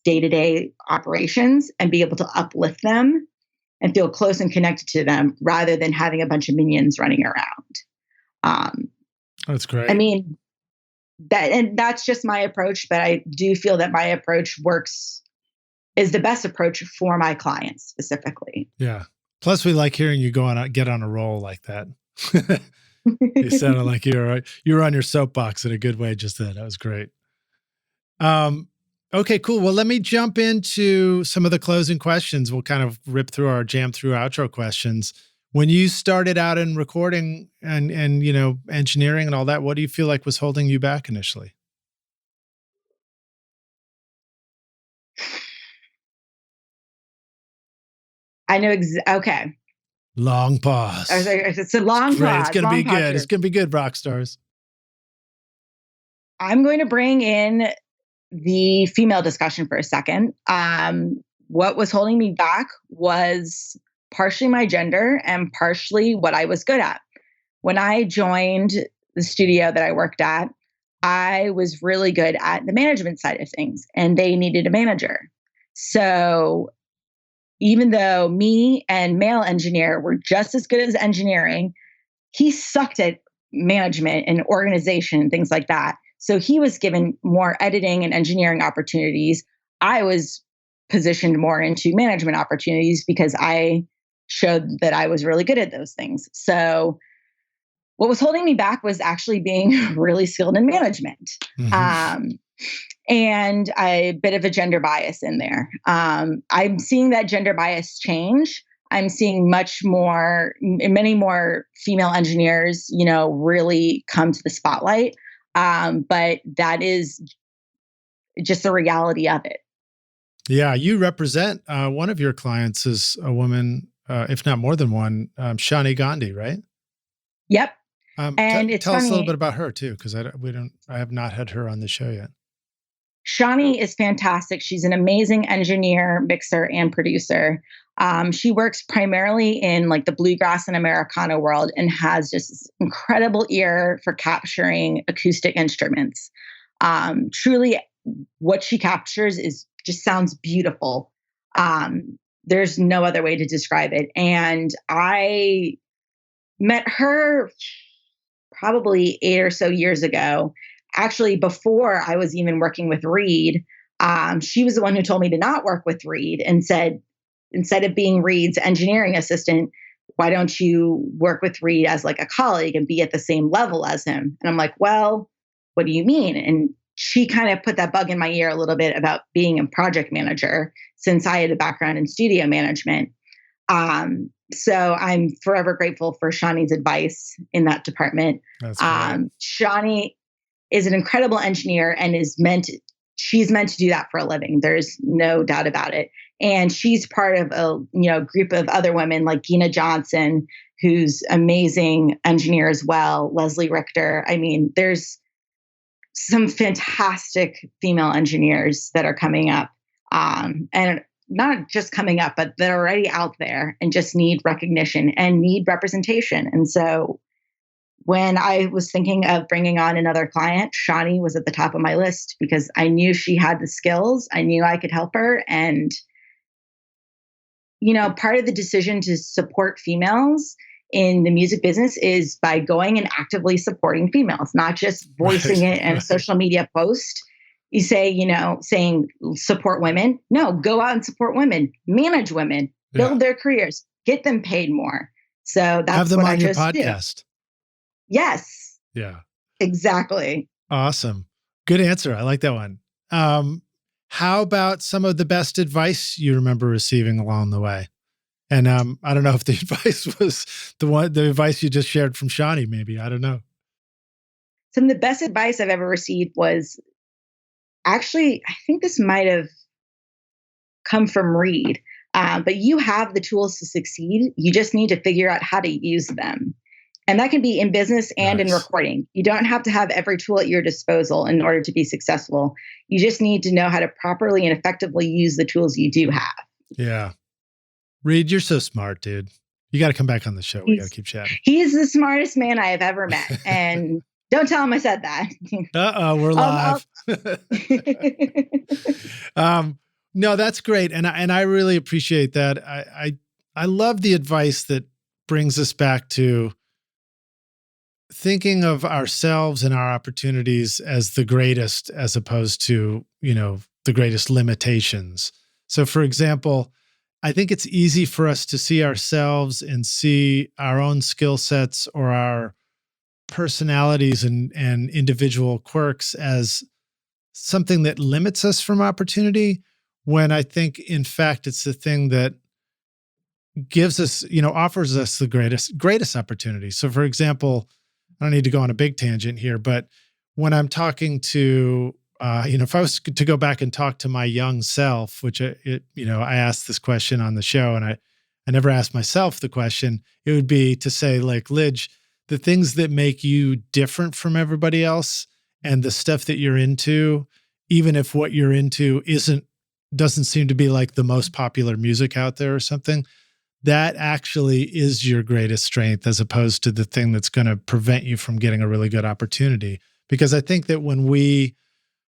day-to-day operations and be able to uplift them and feel close and connected to them rather than having a bunch of minions running around. That's great. I mean, that's just my approach, but I do feel that my approach is the best approach for my clients specifically. Yeah. Plus, we like hearing you get on a roll like that. You sounded like you were on your soapbox in a good way just then. That was great. Okay, cool. Well, let me jump into some of the closing questions. We'll kind of jam through outro questions. When you started out in recording and engineering and all that, what do you feel like was holding you back initially? I know. Okay. Long pause. It's a long pause. It's going to be good. It's going to be good, rock stars. I'm going to bring in the female discussion for a second. What was holding me back was partially my gender and partially what I was good at. When I joined the studio that I worked at, I was really good at the management side of things, and they needed a manager. So even though me and male engineer were just as good as engineering, he sucked at management and organization and things like that. So he was given more editing and engineering opportunities. I was positioned more into management opportunities because I showed that I was really good at those things. So what was holding me back was actually being really skilled in management. And a bit of a gender bias in there. I'm seeing that gender bias change. I'm seeing many more female engineers, really come to the spotlight. But that is just the reality of it. Yeah, you represent one of your clients is a woman, if not more than one, Shawnee Gandhi, right? Yep. And it's tell us funny, a little bit about her too, because I have not had her on the show yet. Shawnee is fantastic. She's an amazing engineer, mixer, and producer. She works primarily in like the bluegrass and Americana world and has just this incredible ear for capturing acoustic instruments. Truly, what she captures just sounds beautiful. There's no other way to describe it. And I met her probably 8 or so years ago, actually before I was even working with Reid. She was the one who told me to not work with Reid and said, instead of being Reid's engineering assistant, why don't you work with Reid as like a colleague and be at the same level as him? And I'm like, well, what do you mean? And she kind of put that bug in my ear a little bit about being a project manager, since I had a background in studio management. So I'm forever grateful for Shawnee's advice in that department. That's great. Shawnee is an incredible engineer and she's meant to do that for a living. There's no doubt about it. And she's part of a group of other women like Gina Johnson, who's amazing engineer as well, Leslie Richter. I mean, there's some fantastic female engineers that are coming up. And not just coming up, but they're already out there and just need recognition and need representation. And so when I was thinking of bringing on another client, Shawnee was at the top of my list because I knew she had the skills. I knew I could help her. And, part of the decision to support females in the music business is by going and actively supporting females, not just voicing it in a social media post. You say, saying support women. No, go out and support women, manage women, build their careers, get them paid more. So that's have them what on I your just podcast. Do. Yes. Yeah. Exactly. Awesome. Good answer. I like that one. How about some of the best advice you remember receiving along the way? And I don't know if the advice was the advice you just shared from Shawnee, maybe. I don't know. Some of the best advice I've ever received was, actually, I think this might have come from Reid, but you have the tools to succeed. You just need to figure out how to use them. And that can be in business and in recording. You don't have to have every tool at your disposal in order to be successful. You just need to know how to properly and effectively use the tools you do have. Yeah. Reid, you're so smart, dude. You got to come back on the show. We got to keep chatting. He's the smartest man I have ever met. And don't tell him I said that. We're live. No, that's great. And I really appreciate that. I love the advice that brings us back to thinking of ourselves and our opportunities as the greatest, as opposed to, the greatest limitations. So for example, I think it's easy for us to see ourselves and see our own skill sets or our personalities and individual quirks as something that limits us from opportunity, when I think, in fact, it's the thing that gives us, offers us the greatest opportunity. So for example, I don't need to go on a big tangent here, but when I'm talking to, if I was to go back and talk to my young self, which I asked this question on the show and I never asked myself the question, it would be to say like, Lidge, the things that make you different from everybody else and the stuff that you're into, even if what you're into doesn't seem to be like the most popular music out there or something, that actually is your greatest strength, as opposed to the thing that's going to prevent you from getting a really good opportunity. Because I think that when we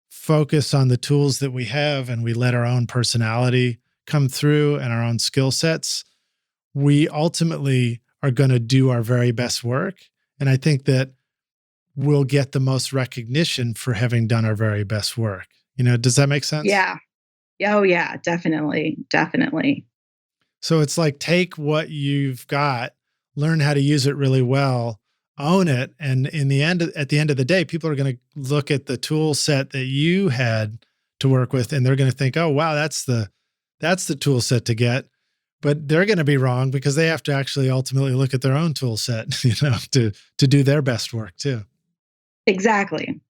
focus on the tools that we have and we let our own personality come through and our own skill sets, we ultimately are going to do our very best work. And I think that we'll get the most recognition for having done our very best work. Does that make sense? Yeah. Oh yeah, definitely. Definitely. So it's like, take what you've got, learn how to use it really well, own it. And at the end of the day, people are going to look at the tool set that you had to work with, and they're going to think, oh, wow, that's the tool set to get. But they're going to be wrong because they have to actually ultimately look at their own tool set, to do their best work too. Exactly.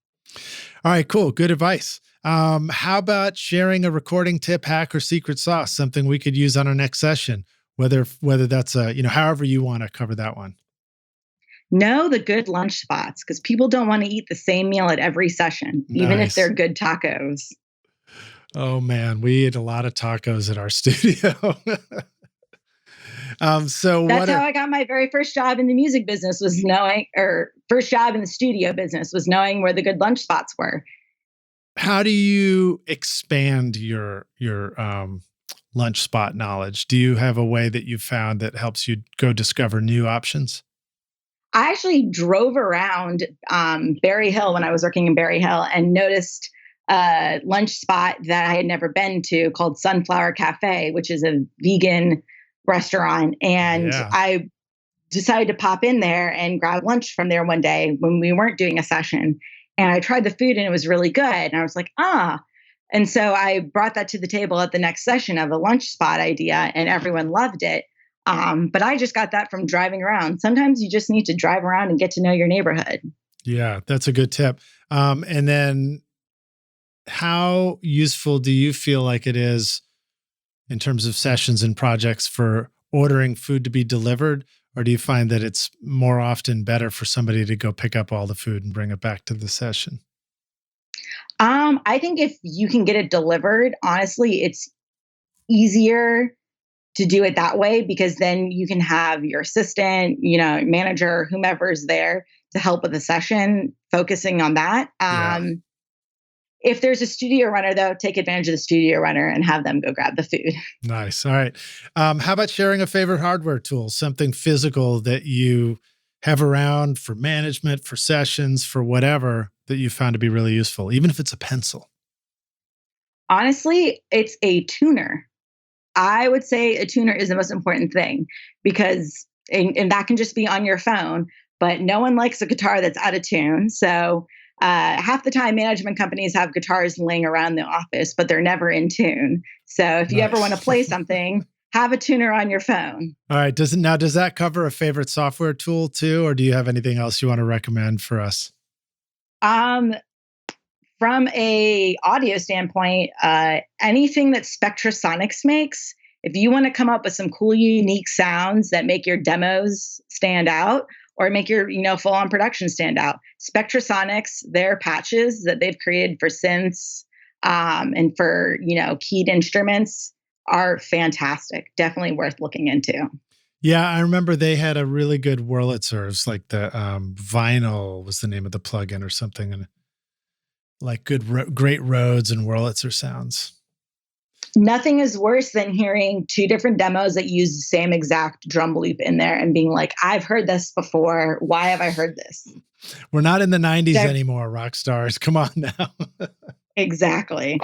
All right, cool. Good advice. How about sharing a recording tip, hack, or secret sauce, something we could use on our next session, whether that's however you want to cover that one. Know the good lunch spots, because people don't want to eat the same meal at every session, even if they're good tacos. Oh man, we eat a lot of tacos at our studio. So that's how I got my very first job in the music business, first job in the studio business was knowing where the good lunch spots were. How do you expand your lunch spot knowledge? Do you have a way that you've found that helps you go discover new options? I actually drove around Berry Hill when I was working in Berry Hill and noticed a lunch spot that I had never been to called Sunflower Cafe, which is a vegan restaurant. And I decided to pop in there and grab lunch from there one day when we weren't doing a session. And I tried the food and it was really good. And I was like, And so I brought that to the table at the next session of a lunch spot idea, and everyone loved it. But I just got that from driving around. Sometimes you just need to drive around and get to know your neighborhood. Yeah, that's a good tip. And then how useful do you feel like it is in terms of sessions and projects for ordering food to be delivered? Or do you find that it's more often better for somebody to go pick up all the food and bring it back to the session? I think if you can get it delivered, honestly, it's easier to do it that way, because then you can have your assistant, manager, whomever's there to help with the session, focusing on that. If there's a studio runner, though, take advantage of the studio runner and have them go grab the food. Nice. All right. How about sharing a favorite hardware tool, something physical that you have around for management, for sessions, for whatever, that you found to be really useful, even if it's a pencil? Honestly, it's a tuner. I would say a tuner is the most important thing, because, and that can just be on your phone, but no one likes a guitar that's out of tune. So half the time management companies have guitars laying around the office, but they're never in tune. So if you ever want to play something, have a tuner on your phone. All right. Does that cover a favorite software tool too? Or do you have anything else you want to recommend for us? From a audio standpoint, anything that Spectrasonics makes, if you want to come up with some cool, unique sounds that make your demos stand out or make your, full-on production stand out, Spectrasonics, their patches that they've created for synths and for, keyed instruments are fantastic. Definitely worth looking into. Yeah, I remember they had a really good Wurlitzer. It was like the Vinyl was the name of the plugin or something, and like great Rhodes and Wurlitzer sounds. Nothing is worse than hearing two different demos that use the same exact drum loop in there and being like, I've heard this before. Why have I heard this? We're not in the 90s anymore, rock stars. Come on now. Exactly.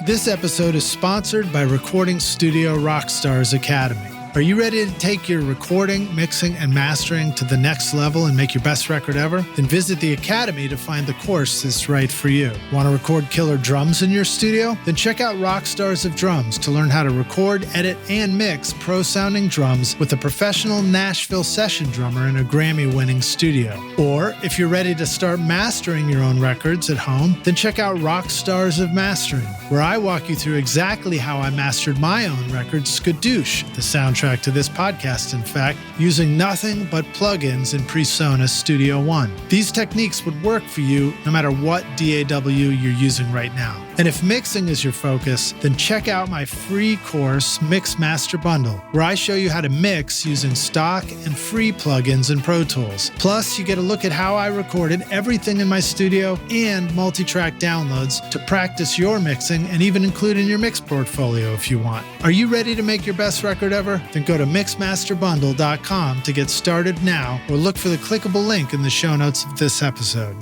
This episode is sponsored by Recording Studio Rockstars Academy. Are you ready to take your recording, mixing, and mastering to the next level and make your best record ever? Then visit the Academy to find the course that's right for you. Want to record killer drums in your studio? Then check out Rockstars of Drums to learn how to record, edit, and mix pro-sounding drums with a professional Nashville session drummer in a Grammy-winning studio. Or if you're ready to start mastering your own records at home, then check out Rockstars of Mastering, where I walk you through exactly how I mastered my own record, Skadoosh, the soundtrack to this podcast, in fact, using nothing but plugins in PreSonus Studio One. These techniques would work for you no matter what DAW you're using right now. And if mixing is your focus, then check out my free course, Mix Master Bundle, where I show you how to mix using stock and free plugins in Pro Tools. Plus, you get a look at how I recorded everything in my studio and multi-track downloads to practice your mixing and even include in your mix portfolio if you want. Are you ready to make your best record ever? Then go to mixmasterbundle.com to get started now, or look for the clickable link in the show notes of this episode.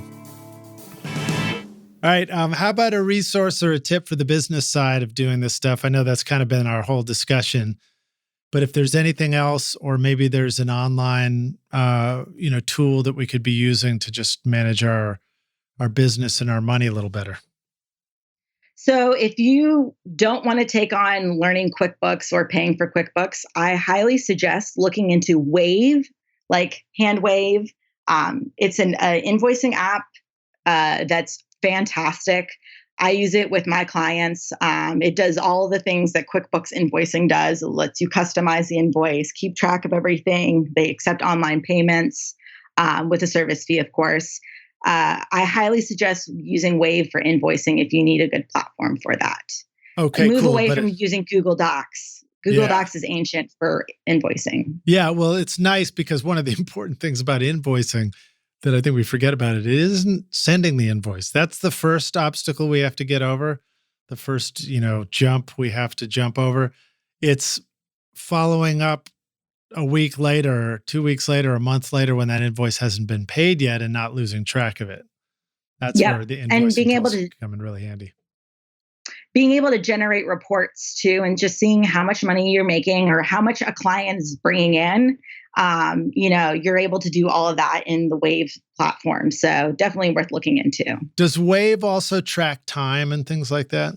All right. How about a resource or a tip for the business side of doing this stuff? I know that's kind of been our whole discussion, but if there's anything else, or maybe there's an online, tool that we could be using to just manage our business and our money a little better. So if you don't want to take on learning QuickBooks or paying for QuickBooks, I highly suggest looking into Wave, like HandWave. It's an invoicing app that's fantastic. I use it with my clients. It does all the things that QuickBooks invoicing does. It lets you customize the invoice, keep track of everything. They accept online payments with a service fee, of course. I highly suggest using Wave for invoicing if you need a good platform for that. Okay, and move cool. away from using Google Docs. Google Docs is ancient for invoicing. Yeah, well, it's nice because one of the important things about invoicing that I think we forget about it isn't sending the invoice. That's the first obstacle we have to get over. The first, jump we have to jump over. It's following up a week later, 2 weeks later, a month later when that invoice hasn't been paid yet and not losing track of it. That's where the invoicing tools come in really handy. Being able to generate reports too, and just seeing how much money you're making or how much a client is bringing in. You're able to do all of that in the Wave platform. So definitely worth looking into. Does Wave also track time and things like that?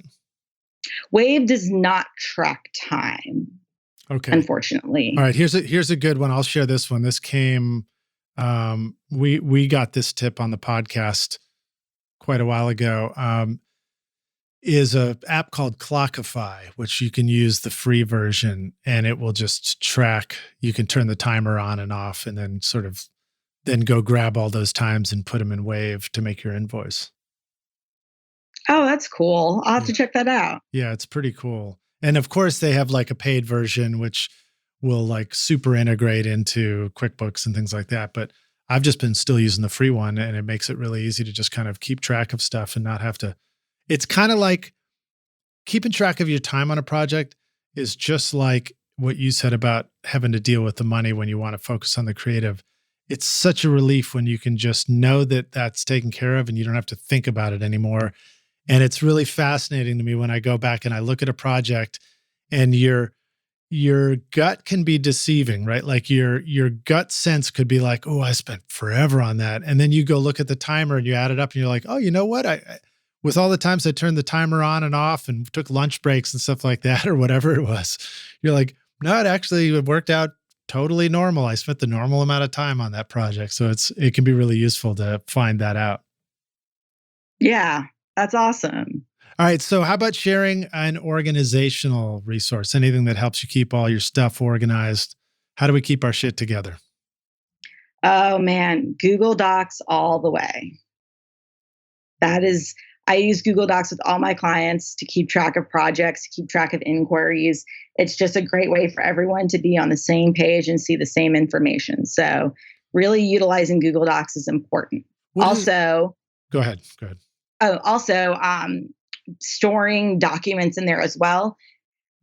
Wave does not track time. Okay. Unfortunately. All right. Here's a good one. I'll share this one. This came, we got this tip on the podcast quite a while ago. Is a app called Clockify, which you can use the free version, and it will just track. You can turn the timer on and off, and then go grab all those times and put them in Wave to make your invoice. Oh, that's cool. I'll have to check that out. Yeah, it's pretty cool. And of course, they have like a paid version, which will like super integrate into QuickBooks and things like that. But I've just been still using the free one, and it makes it really easy to just kind of keep track of stuff and not have to. It's kind of like keeping track of your time on a project is just like what you said about having to deal with the money when you want to focus on the creative. It's such a relief when you can just know that that's taken care of and you don't have to think about it anymore. And it's really fascinating to me when I go back and I look at a project, and your gut can be deceiving, right? Like your gut sense could be like, oh, I spent forever on that. And then you go look at the timer and you add it up and you're like, oh, you know what? I with all the times I turned the timer on and off and took lunch breaks and stuff like that, or whatever it was, you're like, no, it worked out totally normal. I spent the normal amount of time on that project. So it can be really useful to find that out. Yeah, that's awesome. All right. So how about sharing an organizational resource? Anything that helps you keep all your stuff organized? How do we keep our shit together? Oh man, Google Docs all the way. I use Google Docs with all my clients to keep track of projects, to keep track of inquiries. It's just a great way for everyone to be on the same page and see the same information. So really utilizing Google Docs is important. Go ahead. Oh, also storing documents in there as well.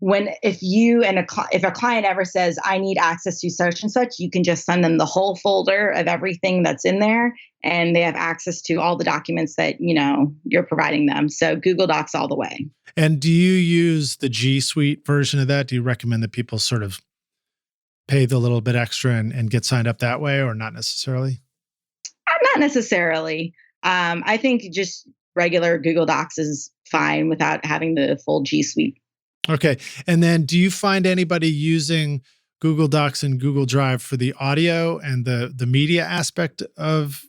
If a client ever says, I need access to such and such, you can just send them the whole folder of everything that's in there, and they have access to all the documents that, you're providing them. So Google Docs all the way. And do you use the G Suite version of that? Do you recommend that people sort of pay the little bit extra and get signed up that way, or not necessarily? Not necessarily. I think just regular Google Docs is fine without having the full G Suite. Okay. And then do you find anybody using Google Docs and Google Drive for the audio and the media aspect of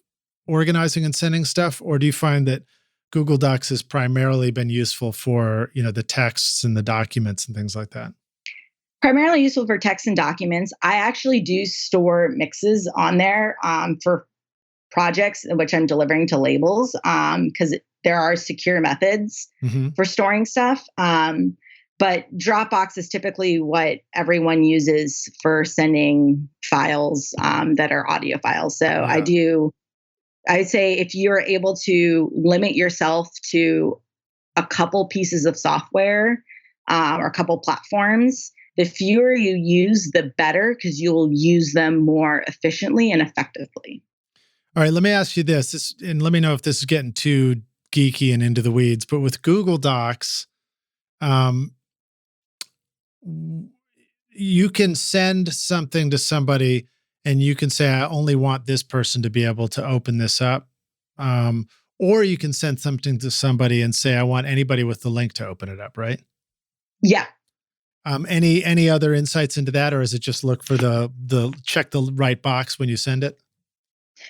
organizing and sending stuff? Or do you find that Google Docs has primarily been useful for, the texts and the documents and things like that? Primarily useful for text and documents. I actually do store mixes on there for projects in which I'm delivering to labels because there are secure methods for storing stuff. But Dropbox is typically what everyone uses for sending files that are audio files. So I'd say if you're able to limit yourself to a couple pieces of software or a couple platforms, the fewer you use, the better, because you'll use them more efficiently and effectively. All right, let me ask you this, and let me know if this is getting too geeky and into the weeds, but with Google Docs, you can send something to somebody and you can say, I only want this person to be able to open this up. Or you can send something to somebody and say, I want anybody with the link to open it up, right? Yeah. Any other insights into that, or is it just look for the check the right box when you send it?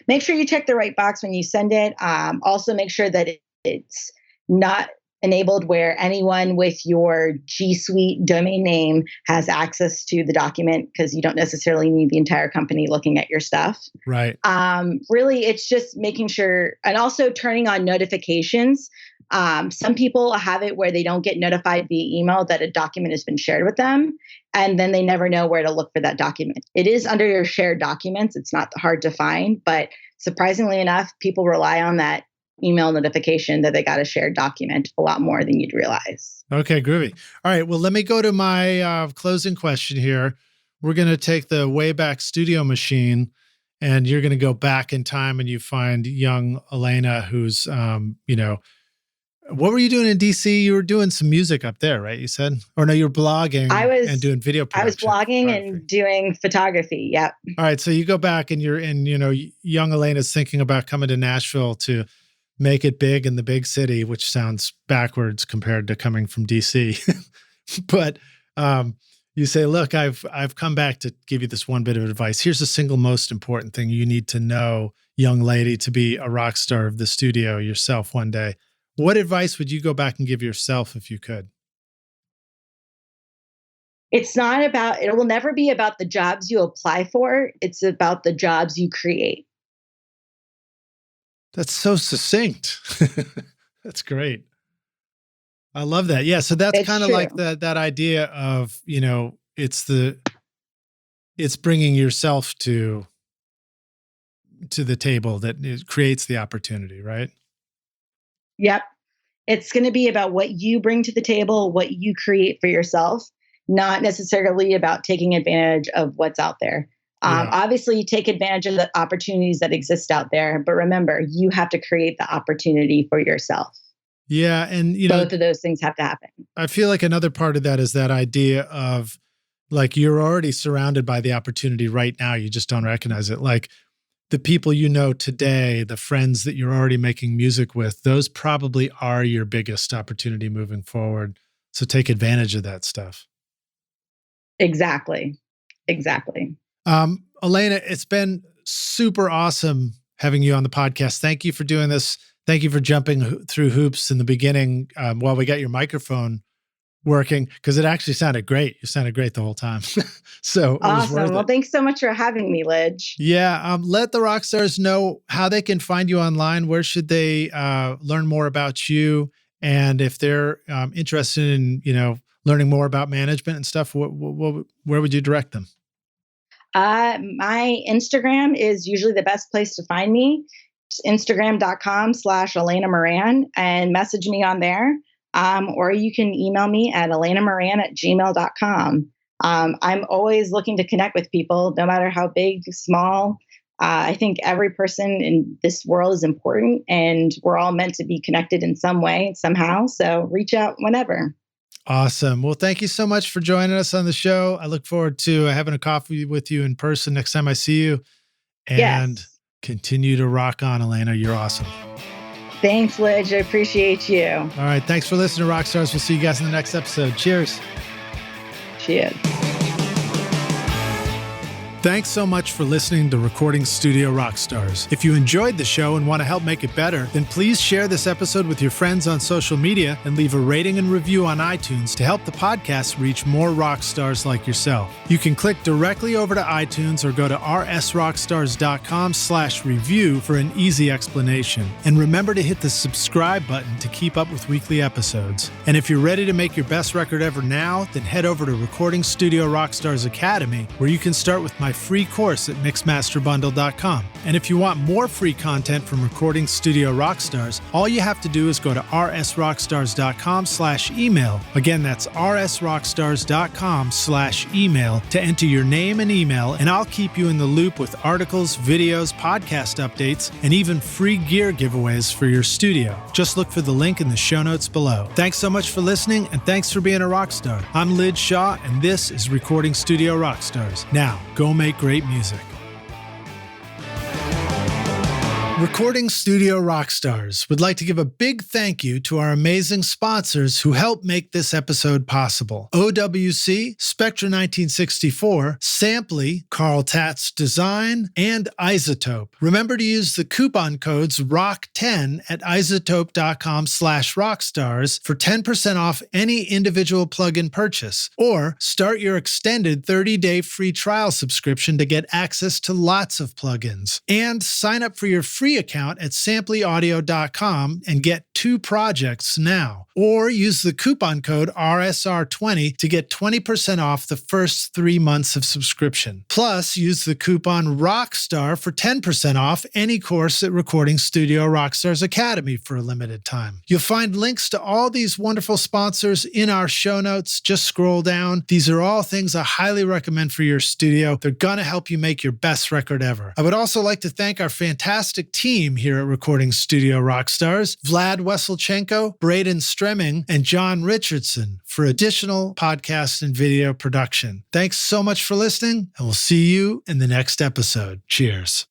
Make sure you check the right box when you send it. Also make sure that it's not enabled where anyone with your G Suite domain name has access to the document, because you don't necessarily need the entire company looking at your stuff. Right. Really, it's just making sure, and also turning on notifications. Some people have it where they don't get notified via email that a document has been shared with them, and then they never know where to look for that document. It is under your shared documents. It's not hard to find, but surprisingly enough, people rely on that email notification that they got a shared document a lot more than you'd realize. Okay, groovy. All right, well, let me go to my closing question here. We're going to take the Wayback Studio machine, and you're going to go back in time and you find young Alena, who's, what were you doing in DC? You were doing some music up there, right? You said, or no, you were blogging and doing video production. I was blogging and doing photography. Yep. All right. So you go back and young Alena's thinking about coming to Nashville to make it big in the big city, which sounds backwards compared to coming from DC. But you say, look, I've come back to give you this one bit of advice. Here's the single most important thing you need to know, young lady, to be a rock star of the studio yourself one day. What advice would you go back and give yourself if you could? It will never be about the jobs you apply for. It's about the jobs you create. That's so succinct. That's great. I love that. Yeah. So that's kind of like that idea of, it's bringing yourself to the table that creates the opportunity, right? Yep. It's going to be about what you bring to the table, what you create for yourself, not necessarily about taking advantage of what's out there. Obviously, you take advantage of the opportunities that exist out there, but remember, you have to create the opportunity for yourself. Yeah. And, both of those things have to happen. I feel like another part of that is that idea of like, you're already surrounded by the opportunity right now. You just don't recognize it. Like the people you know today, the friends that you're already making music with, those probably are your biggest opportunity moving forward. So take advantage of that stuff. Exactly. Alena, it's been super awesome having you on the podcast. Thank you for doing this. Thank you for jumping through hoops in the beginning while we got your microphone working, because it actually sounded great. You sounded great the whole time. So awesome. Well, thanks so much for having me, Lidge. Yeah. Let the rock stars know how they can find you online. Where should they learn more about you? And if they're interested in, learning more about management and stuff, where would you direct them? My Instagram is usually the best place to find me. It's Instagram.com/Alena Moran, and message me on there. Or you can email me at alenamoran@gmail.com. I'm always looking to connect with people, no matter how big, small. I think every person in this world is important, and we're all meant to be connected in some way, somehow. So reach out whenever. Awesome. Well, thank you so much for joining us on the show. I look forward to having a coffee with you in person next time I see you. And continue to rock on, Alena. You're awesome. Thanks, Lidge. I appreciate you. All right. Thanks for listening to Rockstars. We'll see you guys in the next episode. Cheers. Cheers. Thanks so much for listening to Recording Studio Rockstars. If you enjoyed the show and want to help make it better, then please share this episode with your friends on social media and leave a rating and review on iTunes to help the podcast reach more rock stars like yourself. You can click directly over to iTunes or go to rsrockstars.com/review for an easy explanation. And remember to hit the subscribe button to keep up with weekly episodes. And if you're ready to make your best record ever now, then head over to Recording Studio Rockstars Academy, where you can start with my free course at mixmasterbundle.com. And if you want more free content from Recording Studio Rockstars, all you have to do is go to rsrockstars.com/email. Again, that's rsrockstars.com/email to enter your name and email, and I'll keep you in the loop with articles, videos, podcast updates, and even free gear giveaways for your studio. Just look for the link in the show notes below. Thanks so much for listening, and thanks for being a rock star. I'm Lid Shaw, and this is Recording Studio Rockstars. Now, go make great music. Recording Studio Rockstars would like to give a big thank you to our amazing sponsors who help make this episode possible. OWC, Spectra 1964, Samply, Carl Tatz Design, and Isotope. Remember to use the coupon codes ROCK10 at isotope.com/rockstars for 10% off any individual plugin purchase. Or start your extended 30-day free trial subscription to get access to lots of plugins. And sign up for your free account at samplyaudio.com and get 2 projects now. Or use the coupon code RSR20 to get 20% off the first 3 months of subscription. Plus, use the coupon ROCKSTAR for 10% off any course at Recording Studio Rockstars Academy for a limited time. You'll find links to all these wonderful sponsors in our show notes. Just scroll down. These are all things I highly recommend for your studio. They're going to help you make your best record ever. I would also like to thank our fantastic team here at Recording Studio Rockstars, Vlad Weselchenko, Braden Stremming, and John Richardson for additional podcast and video production. Thanks so much for listening, and we'll see you in the next episode. Cheers.